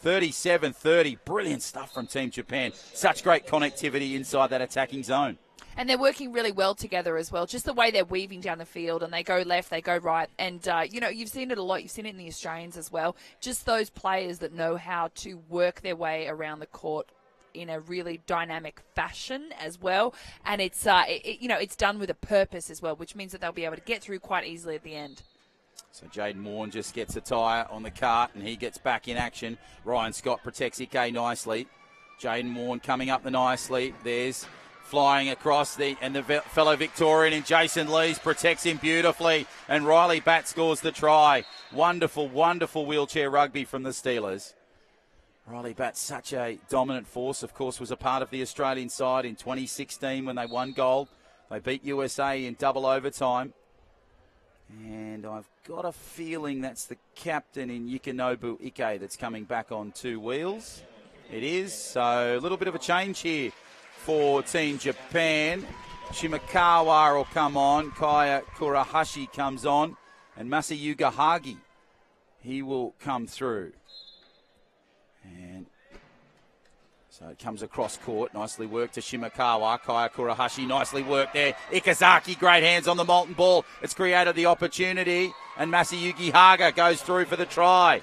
37-30. Brilliant stuff from Team Japan. Such great connectivity inside that attacking zone. And they're working really well together as well. Just the way they're weaving down the field, and they go left, they go right. And, you've seen it a lot. You've seen it in the Australians as well. Just those players that know how to work their way around the court in a really dynamic fashion as well. And it's done with a purpose as well, which means that they'll be able to get through quite easily at the end. So Jaden Warren just gets a tyre on the cart, and he gets back in action. Ryan Scott protects Ike nicely. Jaden Warren coming up the nicely. There's flying across the fellow Victorian in Jason Lees protects him beautifully, and Riley Bat scores the try. Wonderful, wonderful wheelchair rugby from the Steelers. Riley Bat, such a dominant force, of course, was a part of the Australian side in 2016 when they won gold. They beat USA in double overtime. And I've got a feeling that's the captain in Yukinobu Ike that's coming back on 2 wheels. It is, so a little bit of a change here for Team Japan. Shimakawa will come on. Kaya Kurahashi comes on. And Masayuga Hagi, he will come through. And so it comes across court. Nicely worked to Shimakawa. Kaya Kurahashi, nicely worked there. Ikazaki, great hands on the molten ball. It's created the opportunity. And Masayuki Haga goes through for the try.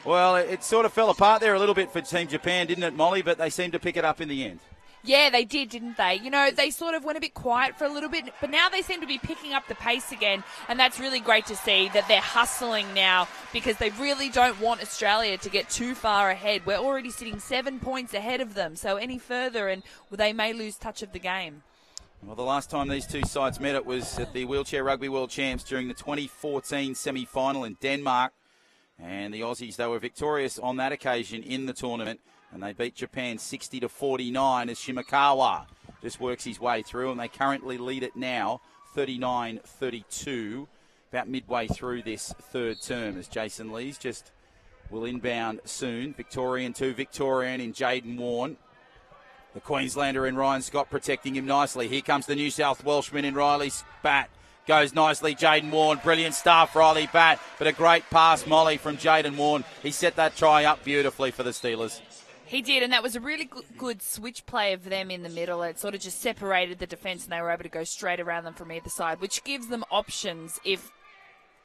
Well, it sort of fell apart there a little bit for Team Japan, didn't it, Molly? But they seemed to pick it up in the end. Yeah, they did, didn't they? They sort of went a bit quiet for a little bit, but now they seem to be picking up the pace again, and that's really great to see that they're hustling now, because they really don't want Australia to get too far ahead. We're already sitting 7 points ahead of them, so any further and they may lose touch of the game. Well, the last time these two sides met, it was at the Wheelchair Rugby World Champs during the 2014 semi-final in Denmark, and the Aussies, they were victorious on that occasion in the tournament. And they beat Japan 60-49 as Shimakawa just works his way through. And they currently lead it now, 39-32, about midway through this third term as Jason Lees just will inbound soon. Victorian to Victorian in Jaden Warren. The Queenslander in Ryan Scott protecting him nicely. Here comes the New South Welshman in Riley Bat. Goes nicely, Jaden Warren. Brilliant stuff, Riley Bat. But a great pass, Molly, from Jaden Warren. He set that try up beautifully for the Steelers. He did, and that was a really good switch play of them in the middle. It sort of just separated the defence, and they were able to go straight around them from either side, which gives them options if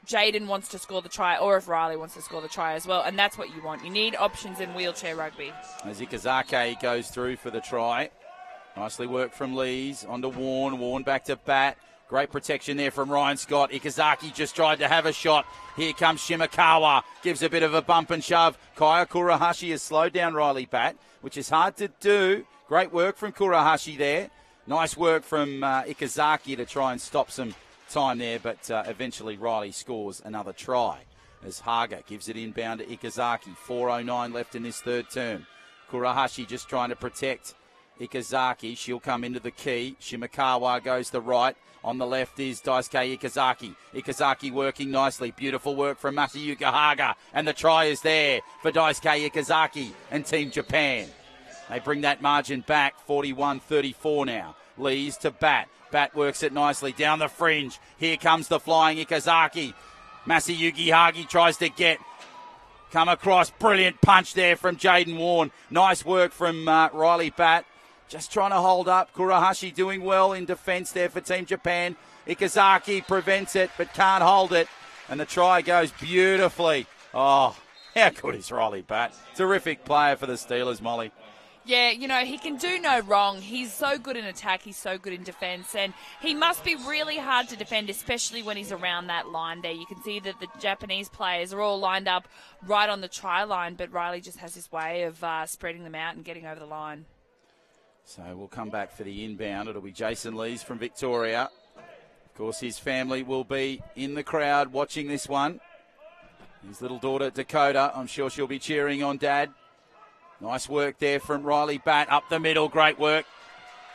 Jaden wants to score the try or if Riley wants to score the try as well, and that's what you want. You need options in wheelchair rugby. As Ikazaki goes through for the try. Nicely worked from Lees onto Warren. Warren back to Bat. Great protection there from Ryan Scott. Ikazaki just tried to have a shot. Here comes Shimakawa. Gives a bit of a bump and shove. Kaya Kurahashi has slowed down Riley Bat, which is hard to do. Great work from Kurahashi there. Nice work from Ikazaki to try and stop some time there, but eventually Riley scores another try as Haga gives it inbound to Ikazaki. 4:09 left in this third term. Kurahashi just trying to protect Ikazaki. She'll come into the key. Shimakawa goes to the right. On the left is Daisuke Ikazaki. Ikazaki working nicely. Beautiful work from Masayuka Haga. And the try is there for Daisuke Ikazaki and Team Japan. They bring that margin back, 41-34 now. Lees to Bat. Bat works it nicely down the fringe. Here comes the flying Ikazaki. Masayuki Hagi tries to come across. Brilliant punch there from Jaden Warren. Nice work from Riley Bat. Just trying to hold up. Kurahashi doing well in defence there for Team Japan. Ikazaki prevents it but can't hold it. And the try goes beautifully. Oh, how good is Riley Bat? Terrific player for the Steelers, Molly. Yeah, he can do no wrong. He's so good in attack. He's so good in defence. And he must be really hard to defend, especially when he's around that line there. You can see that the Japanese players are all lined up right on the try line, but Riley just has his way of spreading them out and getting over the line. So we'll come back for the inbound. It'll be Jason Lees from Victoria. Of course, his family will be in the crowd watching this one. His little daughter, Dakota, I'm sure she'll be cheering on Dad. Nice work there from Riley Bat up the middle. Great work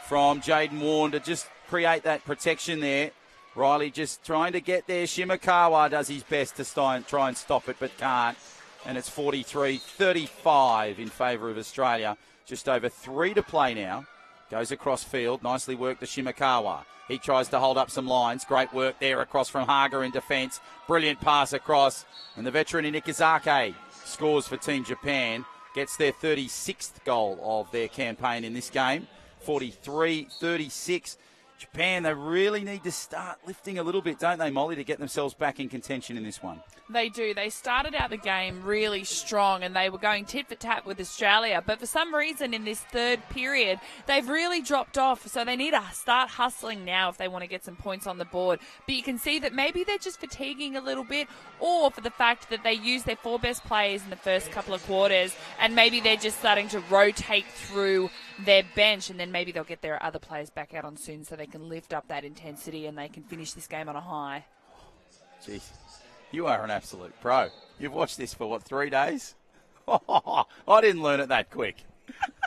from Jaden Warren to just create that protection there. Riley just trying to get there. Shimakawa does his best to try and stop it, but can't. And it's 43-35 in favour of Australia. Just over 3 to play now. Goes across field. Nicely worked to Shimakawa. He tries to hold up some lines. Great work there across from Haga in defence. Brilliant pass across. And the veteran in Ikazaki scores for Team Japan. Gets their 36th goal of their campaign in this game. 43-36. Japan, they really need to start lifting a little bit, don't they, Molly, to get themselves back in contention in this one? They do. They started out the game really strong and they were going tit for tat with Australia. But for some reason in this third period, they've really dropped off. So they need to start hustling now if they want to get some points on the board. But you can see that maybe they're just fatiguing a little bit, or for the fact that they used their 4 best players in the first couple of quarters and maybe they're just starting to rotate through their bench, and then maybe they'll get their other players back out on soon so they can lift up that intensity and they can finish this game on a high. Jeez, you are an absolute pro. You've watched this for, 3 days? I didn't learn it that quick.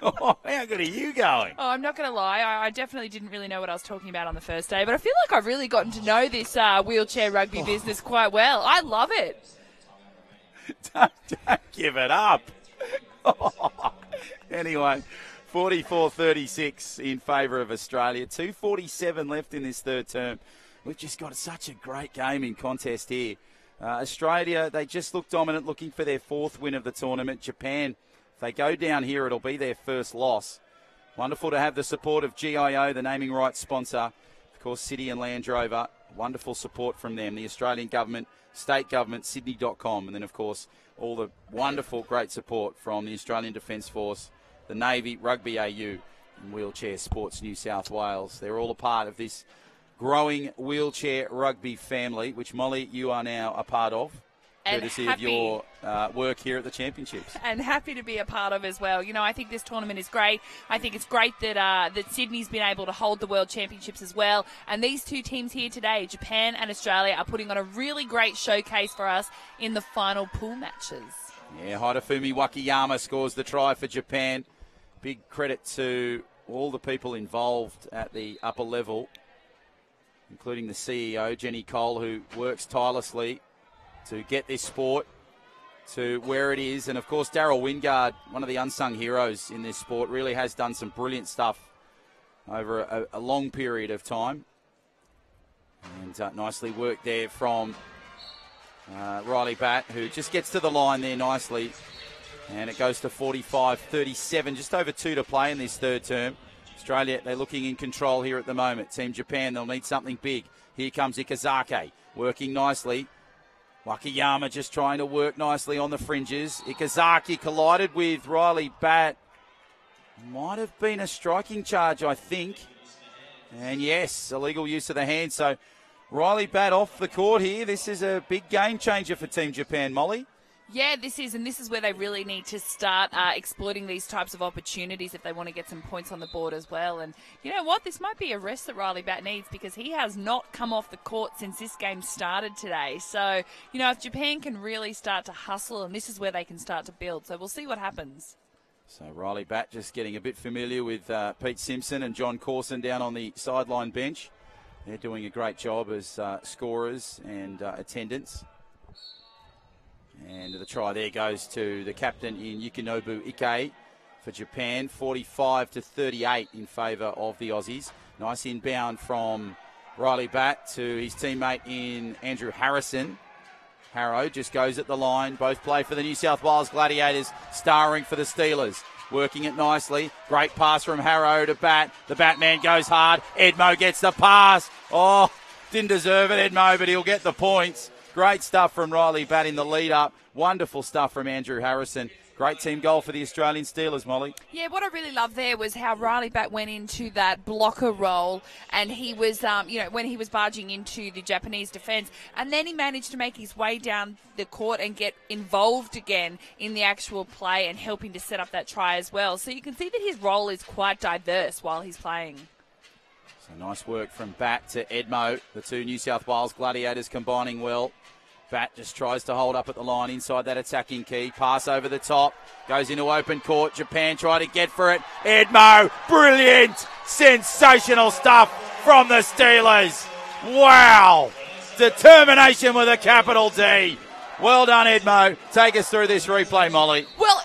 How good are you going? Oh, I'm not going to lie. I definitely didn't really know what I was talking about on the first day, but I feel like I've really gotten to know this wheelchair rugby business quite well. I love it. Don't give it up. Anyway, 44-36 in favour of Australia. 2:47 left in this third term. We've just got such a great game in contest here. Australia, they just look dominant, looking for their 4th win of the tournament. Japan, if they go down here, it'll be their first loss. Wonderful to have the support of GIO, the naming rights sponsor. Of course, City and Land Rover. Wonderful support from them. The Australian government, state government, Sydney.com. And then, of course, all the wonderful, great support from the Australian Defence Force, the Navy, Rugby AU, and Wheelchair Sports New South Wales. They're all a part of this growing wheelchair rugby family, which, Molly, you are now a part of, courtesy of your work here at the Championships. And happy to be a part of as well. I think this tournament is great. I think it's great that Sydney's been able to hold the World Championships as well. And these two teams here today, Japan and Australia, are putting on a really great showcase for us in the final pool matches. Yeah, Hidefumi Wakayama scores the try for Japan. Big credit to all the people involved at the upper level, including the CEO, Jenny Cole, who works tirelessly to get this sport to where it is. And, of course, Daryl Wingard, one of the unsung heroes in this sport, really has done some brilliant stuff over a long period of time. And nicely worked there from Riley Bat, who just gets to the line there nicely. And it goes to 45-37, just over 2 to play in this third term. Australia, they're looking in control here at the moment. Team Japan, they'll need something big. Here comes Ikazaki, working nicely. Wakayama just trying to work nicely on the fringes. Ikazaki collided with Riley Bat. Might have been a striking charge, I think. And yes, illegal use of the hand. So Riley Bat off the court here. This is a big game changer for Team Japan, Molly. Yeah, this is where they really need to start exploiting these types of opportunities if they want to get some points on the board as well. And you know what? This might be a rest that Riley Bat needs, because he has not come off the court since this game started today. So, if Japan can really start to hustle, and this is where they can start to build. So we'll see what happens. So Riley Batt just getting a bit familiar with Pete Simpson and John Corson down on the sideline bench. They're doing a great job as scorers and attendants. And the try there goes to the captain in Yukinobu Ike for Japan, 45-38 in favour of the Aussies. Nice inbound from Riley Batt to his teammate in Andrew Harrison. Harrow just goes at the line. Both play for the New South Wales Gladiators, starring for the Steelers. Working it nicely. Great pass from Harrow to Batt. The Batman goes hard. Edmo gets the pass. Oh, didn't deserve it, Edmo, but he'll get the points. Great stuff from Riley Batt in the lead-up. Wonderful stuff from Andrew Harrison. Great team goal for the Australian Steelers, Molly. Yeah, what I really loved there was how Riley Batt went into that blocker role, and he was, when he was barging into the Japanese defence, and then he managed to make his way down the court and get involved again in the actual play and helping to set up that try as well. So you can see that his role is quite diverse while he's playing. So nice work from Batt to Edmo. The two New South Wales Gladiators combining well. Batt just tries to hold up at the line inside that attacking key. Pass over the top. Goes into open court. Japan try to get for it. Edmo, brilliant. Sensational stuff from the Steelers. Wow. Determination with a capital D. Well done, Edmo. Take us through this replay, Molly. Well,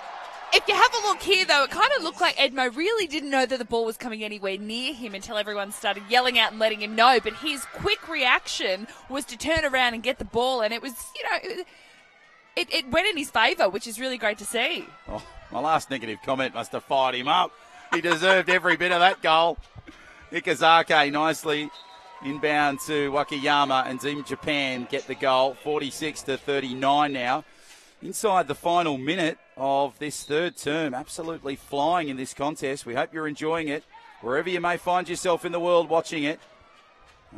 if you have a look here, though, it kind of looked like Edmo really didn't know that the ball was coming anywhere near him until everyone started yelling out and letting him know. But his quick reaction was to turn around and get the ball, and it was, it went in his favour, which is really great to see. Oh, my last negative comment must have fired him up. He deserved every bit of that goal. Ikazake nicely inbound to Wakayama, and Team Japan get the goal, 46-39 now. Inside the final minute of this third term, absolutely flying in this contest. We hope you're enjoying it, wherever you may find yourself in the world watching it.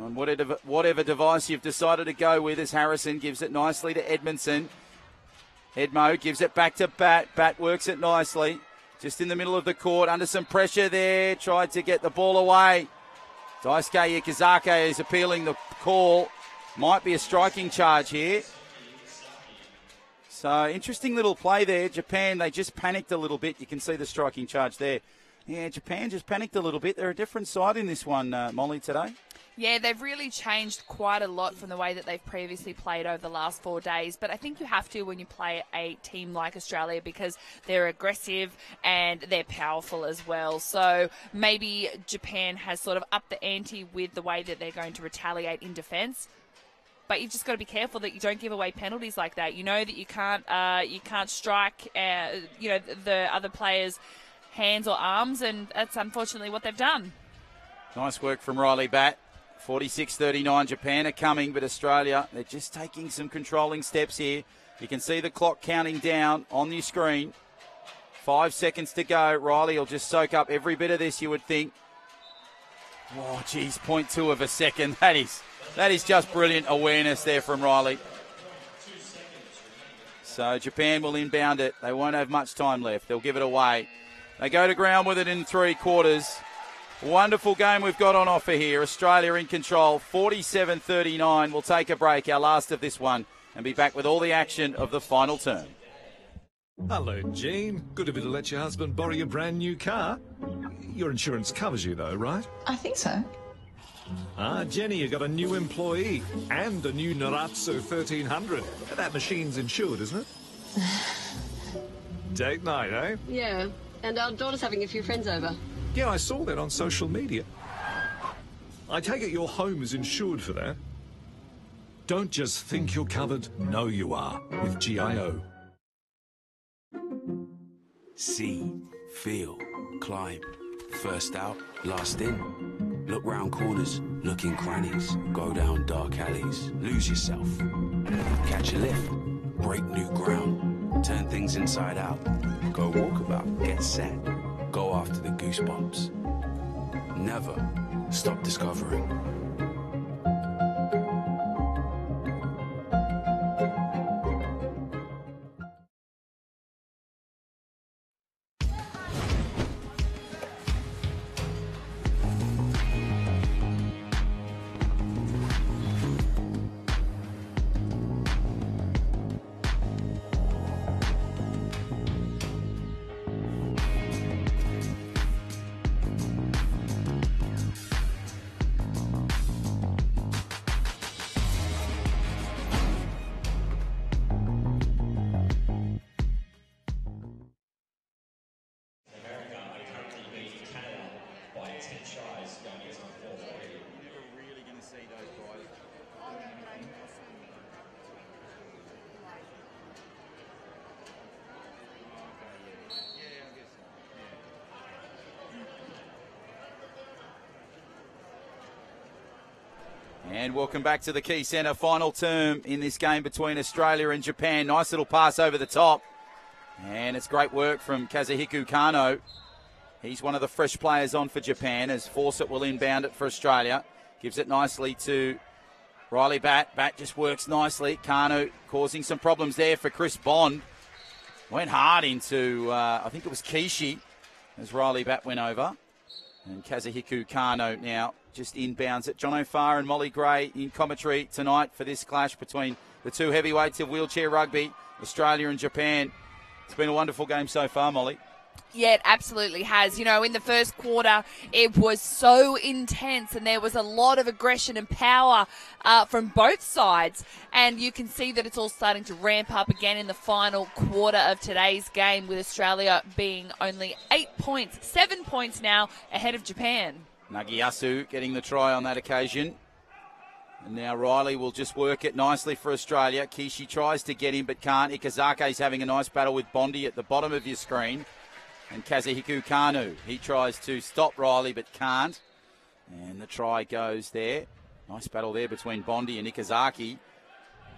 On whatever device you've decided to go with, as Harrison gives it nicely to Edmondson. Edmo gives it back to Batt. Batt works it nicely. Just in the middle of the court, under some pressure there. Tried to get the ball away. Daisuke Ikazake is appealing the call. Might be a striking charge here. So, interesting little play there. Japan, they just panicked a little bit. You can see the striking charge there. Yeah, Japan just panicked a little bit. They're a different side in this one, Molly, today. Yeah, they've really changed quite a lot from the way that they've previously played over the last 4 days. But I think you have to when you play a team like Australia, because they're aggressive and they're powerful as well. So maybe Japan has sort of upped the ante with the way that they're going to retaliate in defence. But you've just got to be careful that you don't give away penalties like that. You know that you can't strike the other players' hands or arms, and that's unfortunately what they've done. Nice work from Riley Batt. 46-39, Japan are coming, but Australia, they're just taking some controlling steps here. You can see the clock counting down on your screen. 5 seconds to go. Riley will just soak up every bit of this, you would think. Oh, geez, 0.2 of a second. That is just brilliant awareness there from Riley. So Japan will inbound it. They won't have much time left. They'll give it away. They go to ground with it in 3 quarters. Wonderful game we've got on offer here. Australia in control, 47-39. We'll take a break, our last of this one, and be back with all the action of the final term. Hello, Jean. Good of you to let your husband borrow your brand new car. Your insurance covers you, though, right? I think so. Jenny, you got a new employee and a new Narazzo 1300. That machine's insured, isn't it? Date night, eh? Yeah, and our daughter's having a few friends over. Yeah, I saw that on social media. I take it your home is insured for that. Don't just think you're covered, know you are with GIO. See, feel, climb. First out, last in. Look round corners, look in crannies. Go down dark alleys, lose yourself. Catch a lift, break new ground. Turn things inside out. Go walkabout, get set. Go after the goosebumps. Never stop discovering. And welcome back to the Key Centre. Final term in this game between Australia and Japan. Nice little pass over the top. And it's great work from Kazuhiko Kano. He's one of the fresh players on for Japan as Fawcett will inbound it for Australia. Gives it nicely to Riley Batt. Batt just works nicely. Kano causing some problems there for Chris Bond. Went hard into, I think it was Kishi, as Riley Batt went over. And Kazuhiko Kano now just inbounds it. John O'Farr and Molly Gray in commentary tonight for this clash between the two heavyweights of wheelchair rugby, Australia and Japan. It's been a wonderful game so far, Molly. Yeah, it absolutely has. You know, in the first quarter, it was so intense and there was a lot of aggression and power from both sides. And you can see that it's all starting to ramp up again in the final quarter of today's game, with Australia being only 7 points now ahead of Japan. Nagiyasu getting the try on that occasion. And now Riley will just work it nicely for Australia. Kishi tries to get him but can't. Ikazake's having a nice battle with Bondi at the bottom of your screen. And Kazuhiko Kano, he tries to stop Riley but can't. And the try goes there. Nice battle there between Bondi and Ikazaki.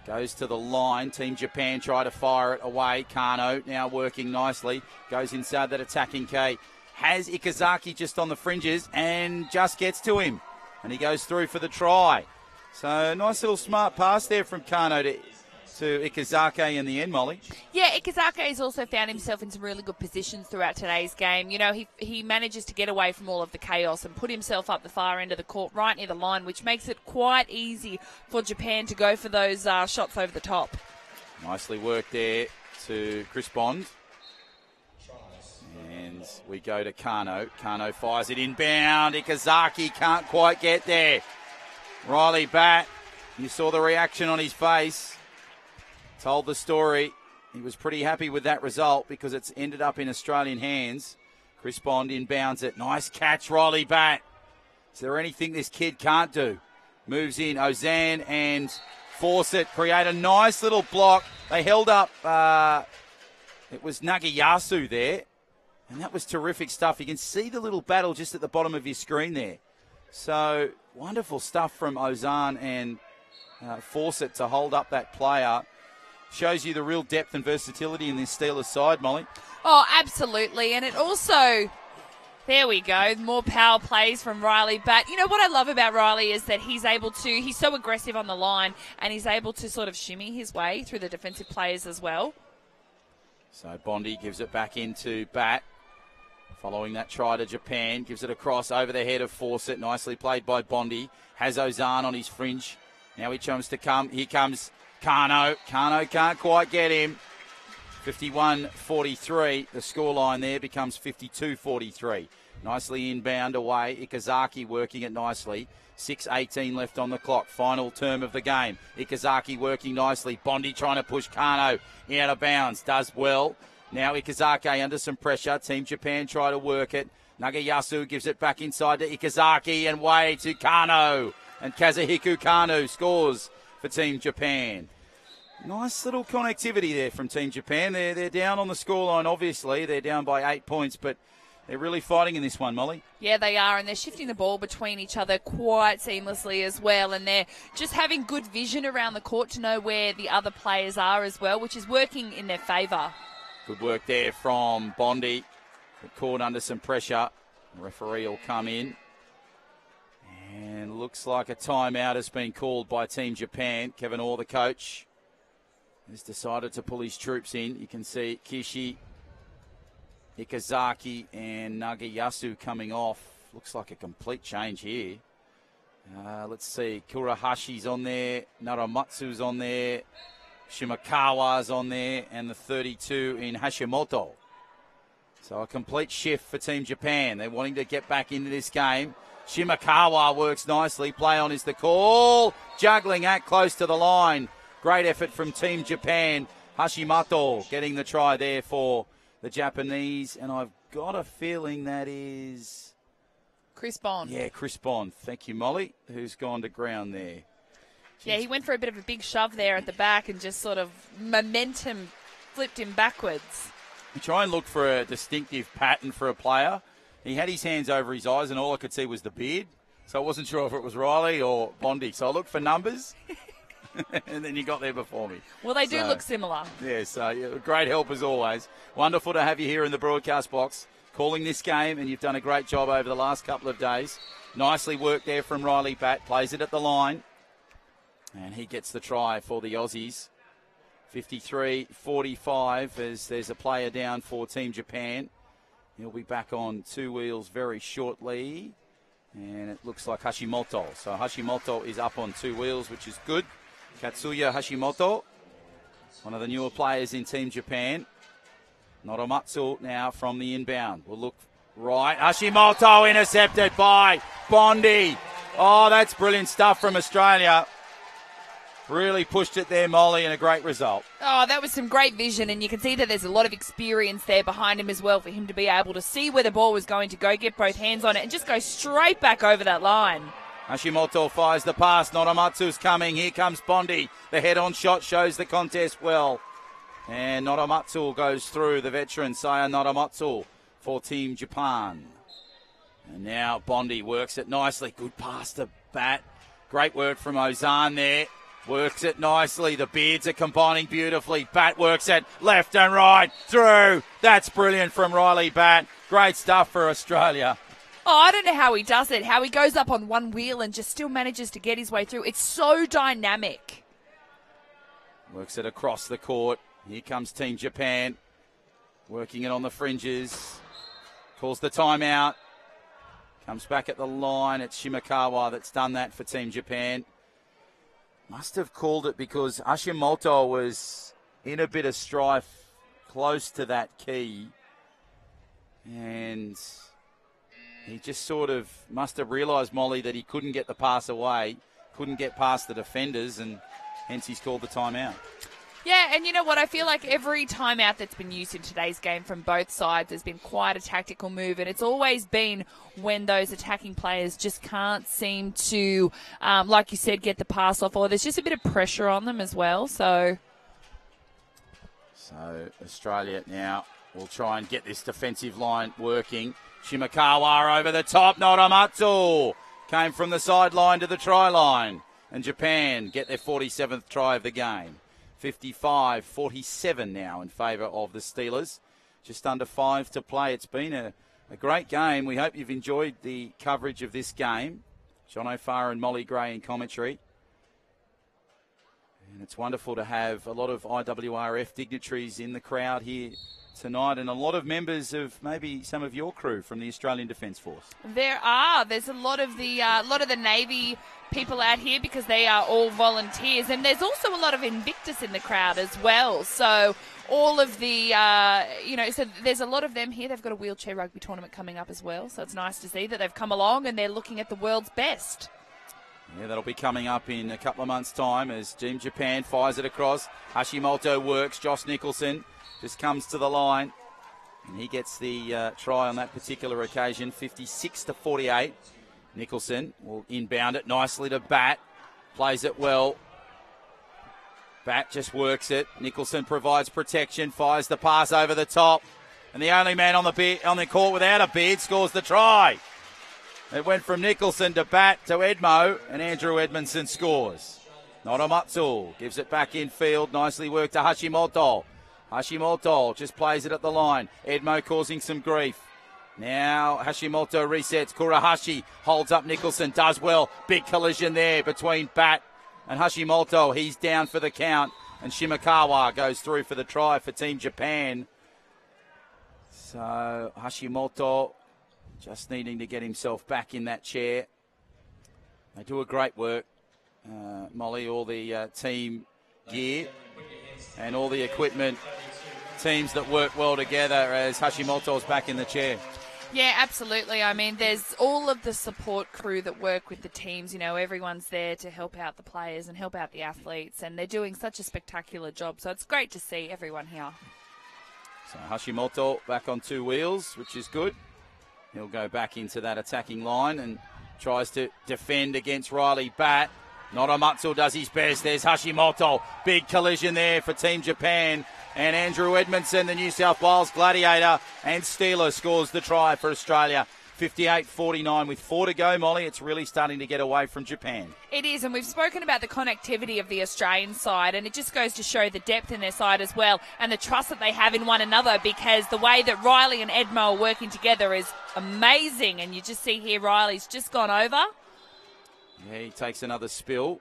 Goes to the line. Team Japan try to fire it away. Kano now working nicely. Goes inside that attacking K. Has Ikazaki just on the fringes and just gets to him. And he goes through for the try. So nice little smart pass there from Kano to Ikazake in the end, Molly. Yeah, Ikazake has also found himself in some really good positions throughout today's game. You know, he manages to get away from all of the chaos and put himself up the far end of the court right near the line, which makes it quite easy for Japan to go for those shots over the top. Nicely worked there to Chris Bond. And we go to Kano. Kano fires it inbound. Ikazaki can't quite get there. Riley Batt, you saw the reaction on his face. Told the story. He was pretty happy with that result because it's ended up in Australian hands. Chris Bond inbounds it. Nice catch, Riley Batt. Is there anything this kid can't do? Moves in. Ozan and Fawcett create a nice little block. They held up. It was Nagayasu there. And that was terrific stuff. You can see the little battle just at the bottom of your screen there. So wonderful stuff from Ozan and Fawcett to hold up that player. Shows you the real depth and versatility in this Steelers side, Molly. Oh, absolutely. And it also, there we go, more power plays from Riley. But you know what I love about Riley is that he's so aggressive on the line and he's able to sort of shimmy his way through the defensive players as well. So Bondi gives it back into Batt. Following that try to Japan, gives it across over the head of Fawcett. Nicely played by Bondi. Has Ozan on his fringe. Now he tries to come. Here comes Kano. Kano can't quite get him. 51-43. The scoreline there becomes 52-43. Nicely inbound away. Ikazaki working it nicely. 6:18 left on the clock. Final term of the game. Ikazaki working nicely. Bondi trying to push Kano out of bounds. Does well. Now Ikazake under some pressure. Team Japan try to work it. Nagayasu gives it back inside to Ikazaki and way to Kano. And Kazuhiko Kano scores for Team Japan. Nice little connectivity there from Team Japan. They're down on the scoreline, obviously. They're down by 8 points, but they're really fighting in this one, Molly. Yeah, they are, and they're shifting the ball between each other quite seamlessly as well, and they're just having good vision around the court to know where the other players are as well, which is working in their favour. Good work there from Bondi. Caught under some pressure. The referee will come in. And looks like a timeout has been called by Team Japan. Kevin Orr, the coach, has decided to pull his troops in. You can see Kishi, Ikazaki and Nagayasu coming off. Looks like a complete change here. Let's see. Kurahashi's on there. Naramatsu's on there. Shimakawa's on there. And the 32 in Hashimoto. So a complete shift for Team Japan. They're wanting to get back into this game. Shimakawa works nicely. Play on is the call. Juggling act close to the line. Great effort from Team Japan. Hashimoto getting the try there for the Japanese. And I've got a feeling that is Chris Bond. Yeah, Chris Bond. Thank you, Molly, who's gone to ground there. Jeez. Yeah, he went for a bit of a big shove there at the back and just sort of momentum flipped him backwards. You try and look for a distinctive pattern for a player. He had his hands over his eyes and all I could see was the beard. So I wasn't sure if it was Riley or Bondi. So I looked for numbers, and then you got there before me. Well, they do look similar. Yes, great help as always. Wonderful to have you here in the broadcast box calling this game, and you've done a great job over the last couple of days. Nicely worked there from Riley Batt. Plays it at the line, and he gets the try for the Aussies. 53-45 as there's a player down for Team Japan. He'll be back on two wheels very shortly. And it looks like Hashimoto. So Hashimoto is up on two wheels, which is good. Katsuya Hashimoto, one of the newer players in Team Japan. Noromatsu now from the inbound. Will look right. Hashimoto intercepted by Bondi. Oh, that's brilliant stuff from Australia. Really pushed it there, Molly, and a great result. Oh, that was some great vision, and you can see that there's a lot of experience there behind him as well for him to be able to see where the ball was going to go, get both hands on it, and just go straight back over that line. Hashimoto fires the pass. Noromatsu's coming. Here comes Bondi. The head-on shot shows the contest well. And Noromatsu goes through, the veteran Saya Noromatsu for Team Japan. And now Bondi works it nicely. Good pass to Bat. Great work from Ozan there. Works it nicely. The beards are combining beautifully. Bat works it left and right through. That's brilliant from Riley Bat. Great stuff for Australia. Oh, I don't know how he does it, how he goes up on one wheel and just still manages to get his way through. It's so dynamic. Works it across the court. Here comes Team Japan. Working it on the fringes. Calls the timeout. Comes back at the line. It's Shimakawa that's done that for Team Japan. Must have called it because Hashimoto was in a bit of strife close to that key. And he just sort of must have realised, Molly, that he couldn't get the pass away, couldn't get past the defenders, and hence he's called the timeout. Yeah, and you know what? I feel like every timeout that's been used in today's game from both sides has been quite a tactical move, and it's always been when those attacking players just can't seem to, like you said, get the pass off, or there's just a bit of pressure on them as well. So Australia now will try and get this defensive line working. Shimakawa over the top. Noromatsu came from the sideline to the try line, and Japan get their 47th try of the game. 55-47 now in favour of the Steelers. Just under 5 to play. It's been a great game. We hope you've enjoyed the coverage of this game. John O'Farr and Molly Gray in commentary. And it's wonderful to have a lot of IWRF dignitaries in the crowd here tonight, and a lot of members of maybe some of your crew from the Australian Defence Force. There's a lot of the Navy people out here because they are all volunteers, and there's also a lot of Invictus in the crowd as well. So all of the, so there's a lot of them here. They've got a wheelchair rugby tournament coming up as well. So it's nice to see that they've come along and they're looking at the world's best. Yeah, that'll be coming up in a couple of months' time as Team Japan fires it across. Hashimoto works. Josh Nicholson just comes to the line, and he gets the try on that particular occasion, 56-48. Nicholson will inbound it nicely to Bat. Plays it well. Bat just works it. Nicholson provides protection, fires the pass over the top, and the only man on the court without a beard scores the try. It went from Nicholson to Bat to Edmo, and Andrew Edmondson scores. Noromatsu gives it back in field. Nicely worked to Hashimoto. Hashimoto just plays it at the line. Edmo causing some grief. Now Hashimoto resets. Kurahashi holds up Nicholson. Does well. Big collision there between Bat and Hashimoto. He's down for the count. And Shimakawa goes through for the try for Team Japan. So Hashimoto just needing to get himself back in that chair. They do a great work, Molly, all the team gear and all the equipment, teams that work well together as Hashimoto's back in the chair. Yeah, absolutely. I mean, there's all of the support crew that work with the teams. You know, everyone's there to help out the players and help out the athletes, and they're doing such a spectacular job. So it's great to see everyone here. So Hashimoto back on two wheels, which is good. He'll go back into that attacking line and tries to defend against Riley Bat. Noromatsu does his best. There's Hashimoto. Big collision there for Team Japan. And Andrew Edmondson, the New South Wales Gladiator and Steeler, scores the try for Australia. 58-49 with 4 to go, Molly. It's really starting to get away from Japan. It is, and we've spoken about the connectivity of the Australian side, and it just goes to show the depth in their side as well and the trust that they have in one another, because the way that Riley and Edmo are working together is amazing. And you just see here Riley's just gone over. Yeah, he takes another spill.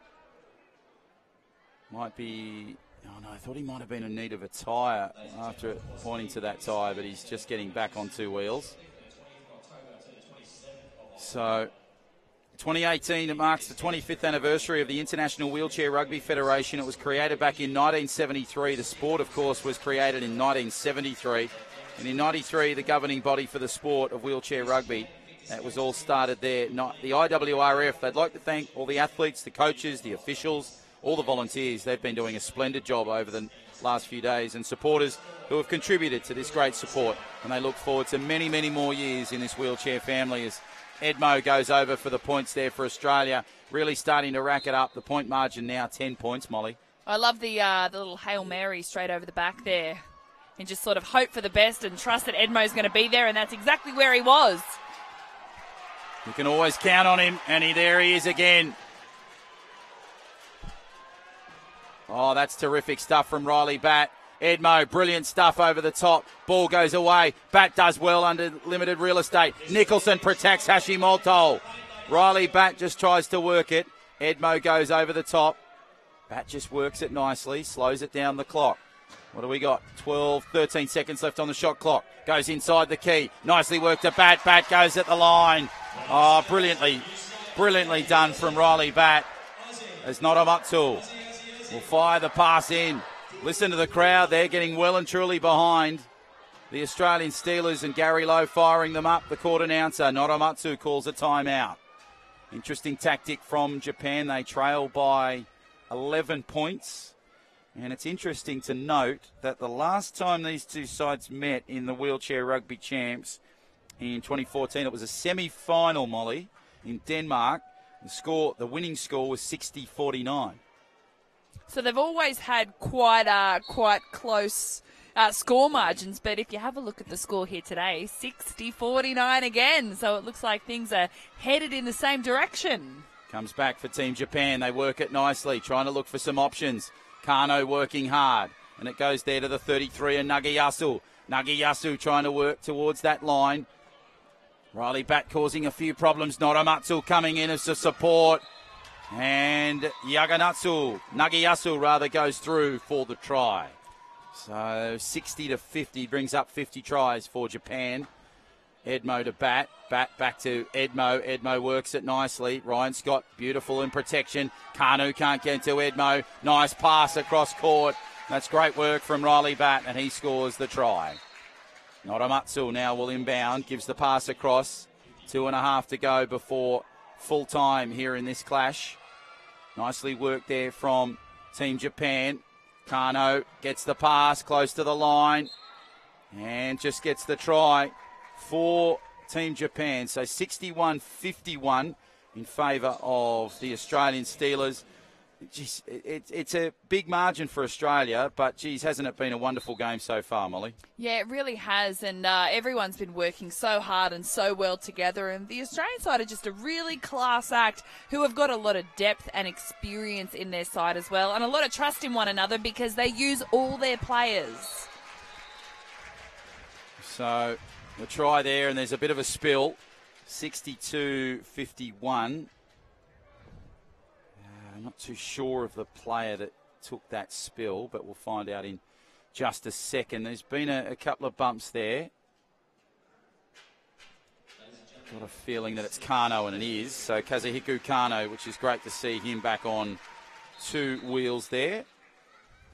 Might be... Oh, no, I thought he might have been in need of a tyre after pointing to that tyre, but he's just getting back on 2 wheels. So, 2018, it marks the 25th anniversary of the International Wheelchair Rugby Federation. It was created back in 1973. The sport, of course, was created in 1973. And in 93, the governing body for the sport of wheelchair rugby, that was all started there. The IWRF, they'd like to thank all the athletes, the coaches, the officials, all the volunteers. They've been doing a splendid job over the last few days, and supporters who have contributed to this great support. And they look forward to many, many more years in this wheelchair family as Edmo goes over for the points there for Australia. Really starting to rack it up. The point margin now 10 points, Molly. I love the little Hail Mary straight over the back there. And just sort of hope for the best and trust that Edmo's going to be there, and that's exactly where he was. You can always count on him, and there he is again. Oh, that's terrific stuff from Riley Batt. Edmo, brilliant stuff over the top. Ball goes away. Batt does well under limited real estate. Nicholson protects Hashimoto. Riley Batt just tries to work it. Edmo goes over the top. Batt just works it nicely, slows it down the clock. What do we got? 13 seconds left on the shot clock. Goes inside the key. Nicely worked to Batt. Batt goes at the line. Oh, brilliantly done from Riley Batt. As Noramatsu will fire the pass in. Listen to the crowd. They're getting well and truly behind the Australian Steelers, and Gary Lowe firing them up. The court announcer, Noramatsu, calls a timeout. Interesting tactic from Japan. They trail by 11 points. And it's interesting to note that the last time these two sides met in the Wheelchair Rugby Champs in 2014, it was a semi-final, Molly, in Denmark. The winning score was 60-49. So they've always had quite close score margins, but if you have a look at the score here today, 60-49 again. So it looks like things are headed in the same direction. Comes back for Team Japan. They work it nicely, trying to look for some options. Kano working hard, and it goes there to the 33 and Nagayasu. Nagayasu trying to work towards that line. Riley Batt causing a few problems. Noramatsu coming in as a support. And Nagayasu rather goes through for the try. So 60-50 brings up 50 tries for Japan. Edmo to Batt. Batt back to Edmo. Edmo works it nicely. Ryan Scott, beautiful in protection. Kanu can't get to Edmo. Nice pass across court. That's great work from Riley Batt, and he scores the try. Noramatsu now will inbound, gives the pass across. 2.5 to go before full time here in this clash. Nicely worked there from Team Japan. Kano gets the pass close to the line and just gets the try for Team Japan. So 61-51 in favour of the Australian Steelers. Geez, it's a big margin for Australia, but, geez, hasn't it been a wonderful game so far, Molly? Yeah, it really has, and everyone's been working so hard and so well together, and the Australian side are just a really class act who have got a lot of depth and experience in their side as well, and a lot of trust in one another because they use all their players. So the try there, and there's a bit of a spill, 62-51. I'm not too sure of the player that took that spill, but we'll find out in just a second. There's been a couple of bumps there. Got a feeling that it's Kano, and it is. So Kazuhiko Kano, which is great to see him back on 2 wheels there.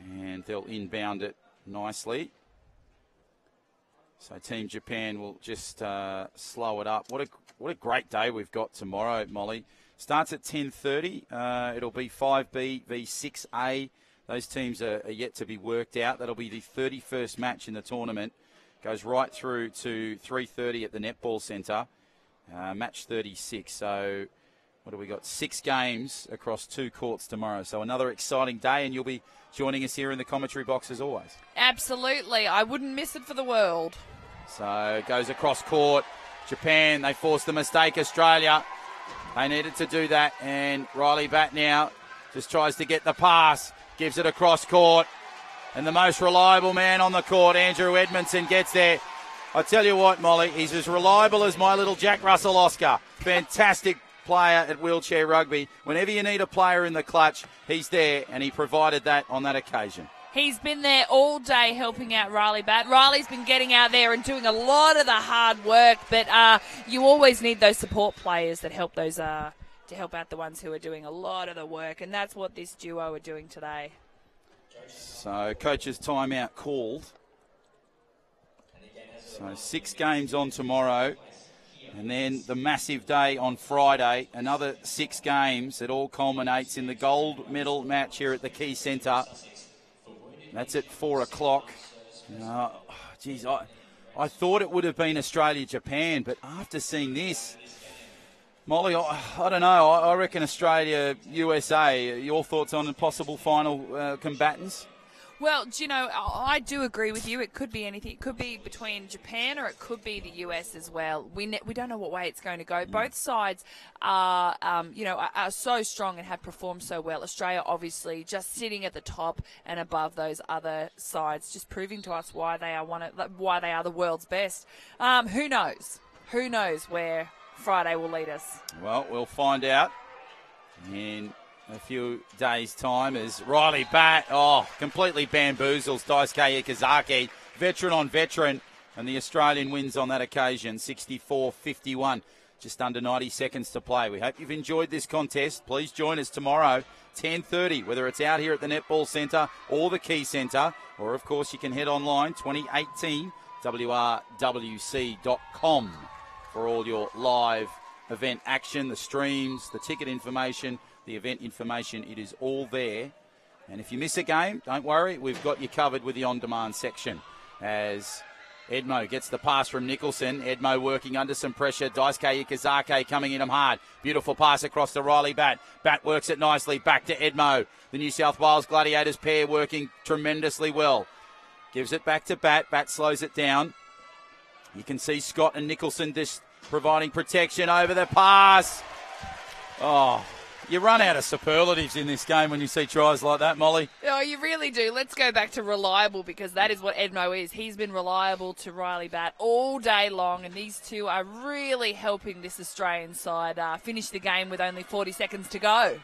And they'll inbound it nicely. So Team Japan will just slow it up. What a great day we've got tomorrow, Molly. Starts at 10:30. It'll be 5B v 6A. Those teams are yet to be worked out. That'll be the 31st match in the tournament. Goes right through to 3:30 at the Netball Centre. Match 36. So what do we got? 6 games across 2 courts tomorrow. So another exciting day, and you'll be joining us here in the commentary box as always. Absolutely. I wouldn't miss it for the world. So goes across court. Japan, they forced the mistake. Australia, they needed to do that. And Riley Batt now just tries to get the pass, gives it across court. And the most reliable man on the court, Andrew Edmondson, gets there. I tell you what, Molly, he's as reliable as my little Jack Russell Oscar. Fantastic player at Wheelchair Rugby. Whenever you need a player in the clutch, he's there, and he provided that on that occasion. He's been there all day helping out Riley Batt. Riley's been getting out there and doing a lot of the hard work, but you always need those support players that help those to help out the ones who are doing a lot of the work, and that's what this duo are doing today. So, coach's timeout called. So 6 games on tomorrow, and then the massive day on Friday, another 6 games. It all culminates in the gold medal match here at the Key Centre. That's at 4 o'clock. Geez, I thought it would have been Australia-Japan, but after seeing this, Molly, I don't know. I reckon Australia-USA. Your thoughts on the possible final combatants? Well, do you know, I do agree with you. It could be anything. It could be between Japan or it could be the US as well. We don't know what way it's going to go. Both sides are so strong and have performed so well. Australia, obviously, just sitting at the top and above those other sides, just proving to us why they are the world's best. Who knows? Who knows where Friday will lead us? Well, we'll find out in a few days' time as Riley Batt, completely bamboozles Daisuke Ikazaki, veteran on veteran, and the Australian wins on that occasion, 64-51, just under 90 seconds to play. We hope you've enjoyed this contest. Please join us tomorrow, 10:30, whether it's out here at the Netball Centre or the Key Centre, or of course you can head online, 2018 WRWC.com for all your live event action, the streams, the ticket information, the event information. It is all there. And if you miss a game, don't worry. We've got you covered with the on-demand section. As Edmo gets the pass from Nicholson. Edmo working under some pressure. Daisuke Ikazaki coming in him hard. Beautiful pass across to Riley Batt. Batt works it nicely. Back to Edmo. The New South Wales Gladiators pair working tremendously well. Gives it back to Batt. Batt slows it down. You can see Scott and Nicholson just providing protection over the pass. You run out of superlatives in this game when you see tries like that, Molly. Oh, you really do. Let's go back to reliable, because that is what Edmo is. He's been reliable to Riley Batt all day long, and these two are really helping this Australian side finish the game with only 40 seconds to go.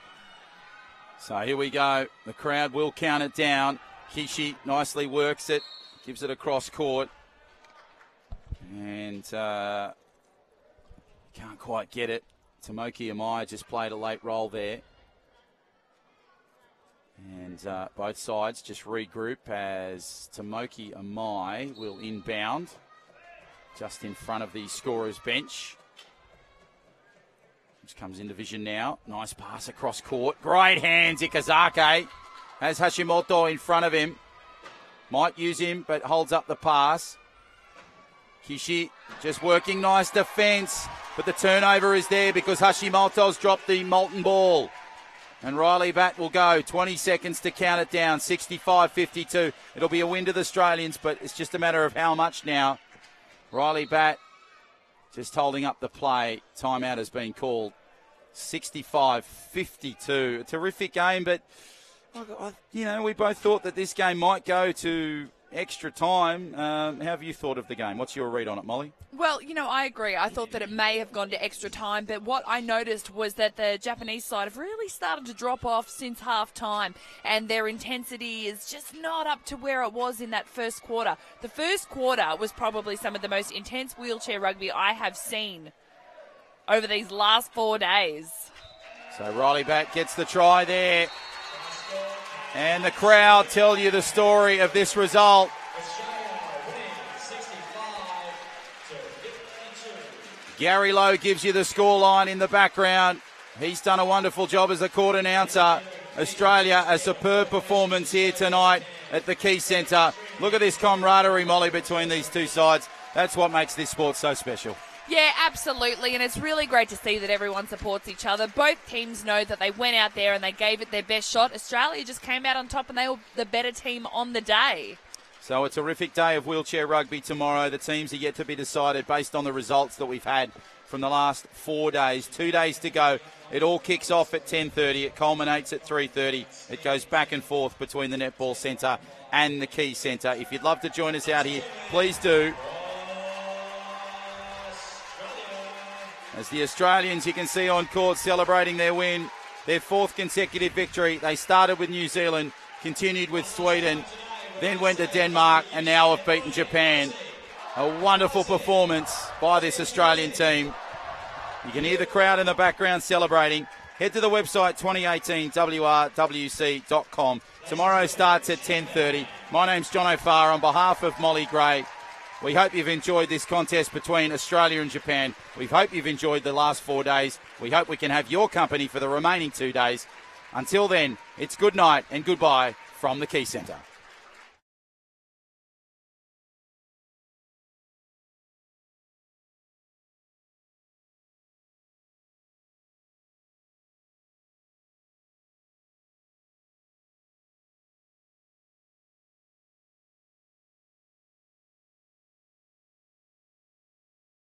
So here we go. The crowd will count it down. Kishi nicely works it, gives it across court, and can't quite get it. Tomoki Amaya just played a late role there. And both sides just regroup as Tomoki Amai will inbound just in front of the scorer's bench. Just comes into vision now. Nice pass across court. Great hands, Ikazaki. Has Hashimoto in front of him. Might use him, but holds up the pass. Kishi just working nice defence. But the turnover is there because Hashimoto's dropped the molten ball. And Riley Batt will go. 20 seconds to count it down. 65-52. It'll be a win to the Australians, but it's just a matter of how much now. Riley Batt just holding up the play. Timeout has been called. 65-52. A terrific game, but we both thought that this game might go to extra time. How have you thought of the game? What's your read on it, Molly? Well, I agree. I thought that it may have gone to extra time, but what I noticed was that the Japanese side have really started to drop off since half-time, and their intensity is just not up to where it was in that first quarter. The first quarter was probably some of the most intense wheelchair rugby I have seen over these last 4 days. So Riley Batt gets the try there. And the crowd tell you the story of this result. Gary Lowe gives you the scoreline in the background. He's done a wonderful job as a court announcer. Australia, a superb performance here tonight at the Key Centre. Look at this camaraderie, Molly, between these two sides. That's what makes this sport so special. Yeah, absolutely, and it's really great to see that everyone supports each other. Both teams know that they went out there and they gave it their best shot. Australia just came out on top and they were the better team on the day. So a terrific day of wheelchair rugby tomorrow. The teams are yet to be decided based on the results that we've had from the last 4 days. 2 days to go. It all kicks off at 10:30. It culminates at 3:30. It goes back and forth between the Netball Centre and the Key Centre. If you'd love to join us out here, please do. As the Australians, you can see on court celebrating their win, their 4th consecutive victory. They started with New Zealand, continued with Sweden, then went to Denmark, and now have beaten Japan. A wonderful performance by this Australian team. You can hear the crowd in the background celebrating. Head to the website 2018wrwc.com. Tomorrow starts at 10:30. My name's John O'Farr on behalf of Molly Gray. We hope you've enjoyed this contest between Australia and Japan. We hope you've enjoyed the last 4 days. We hope we can have your company for the remaining 2 days. Until then, it's good night and goodbye from the Key Centre.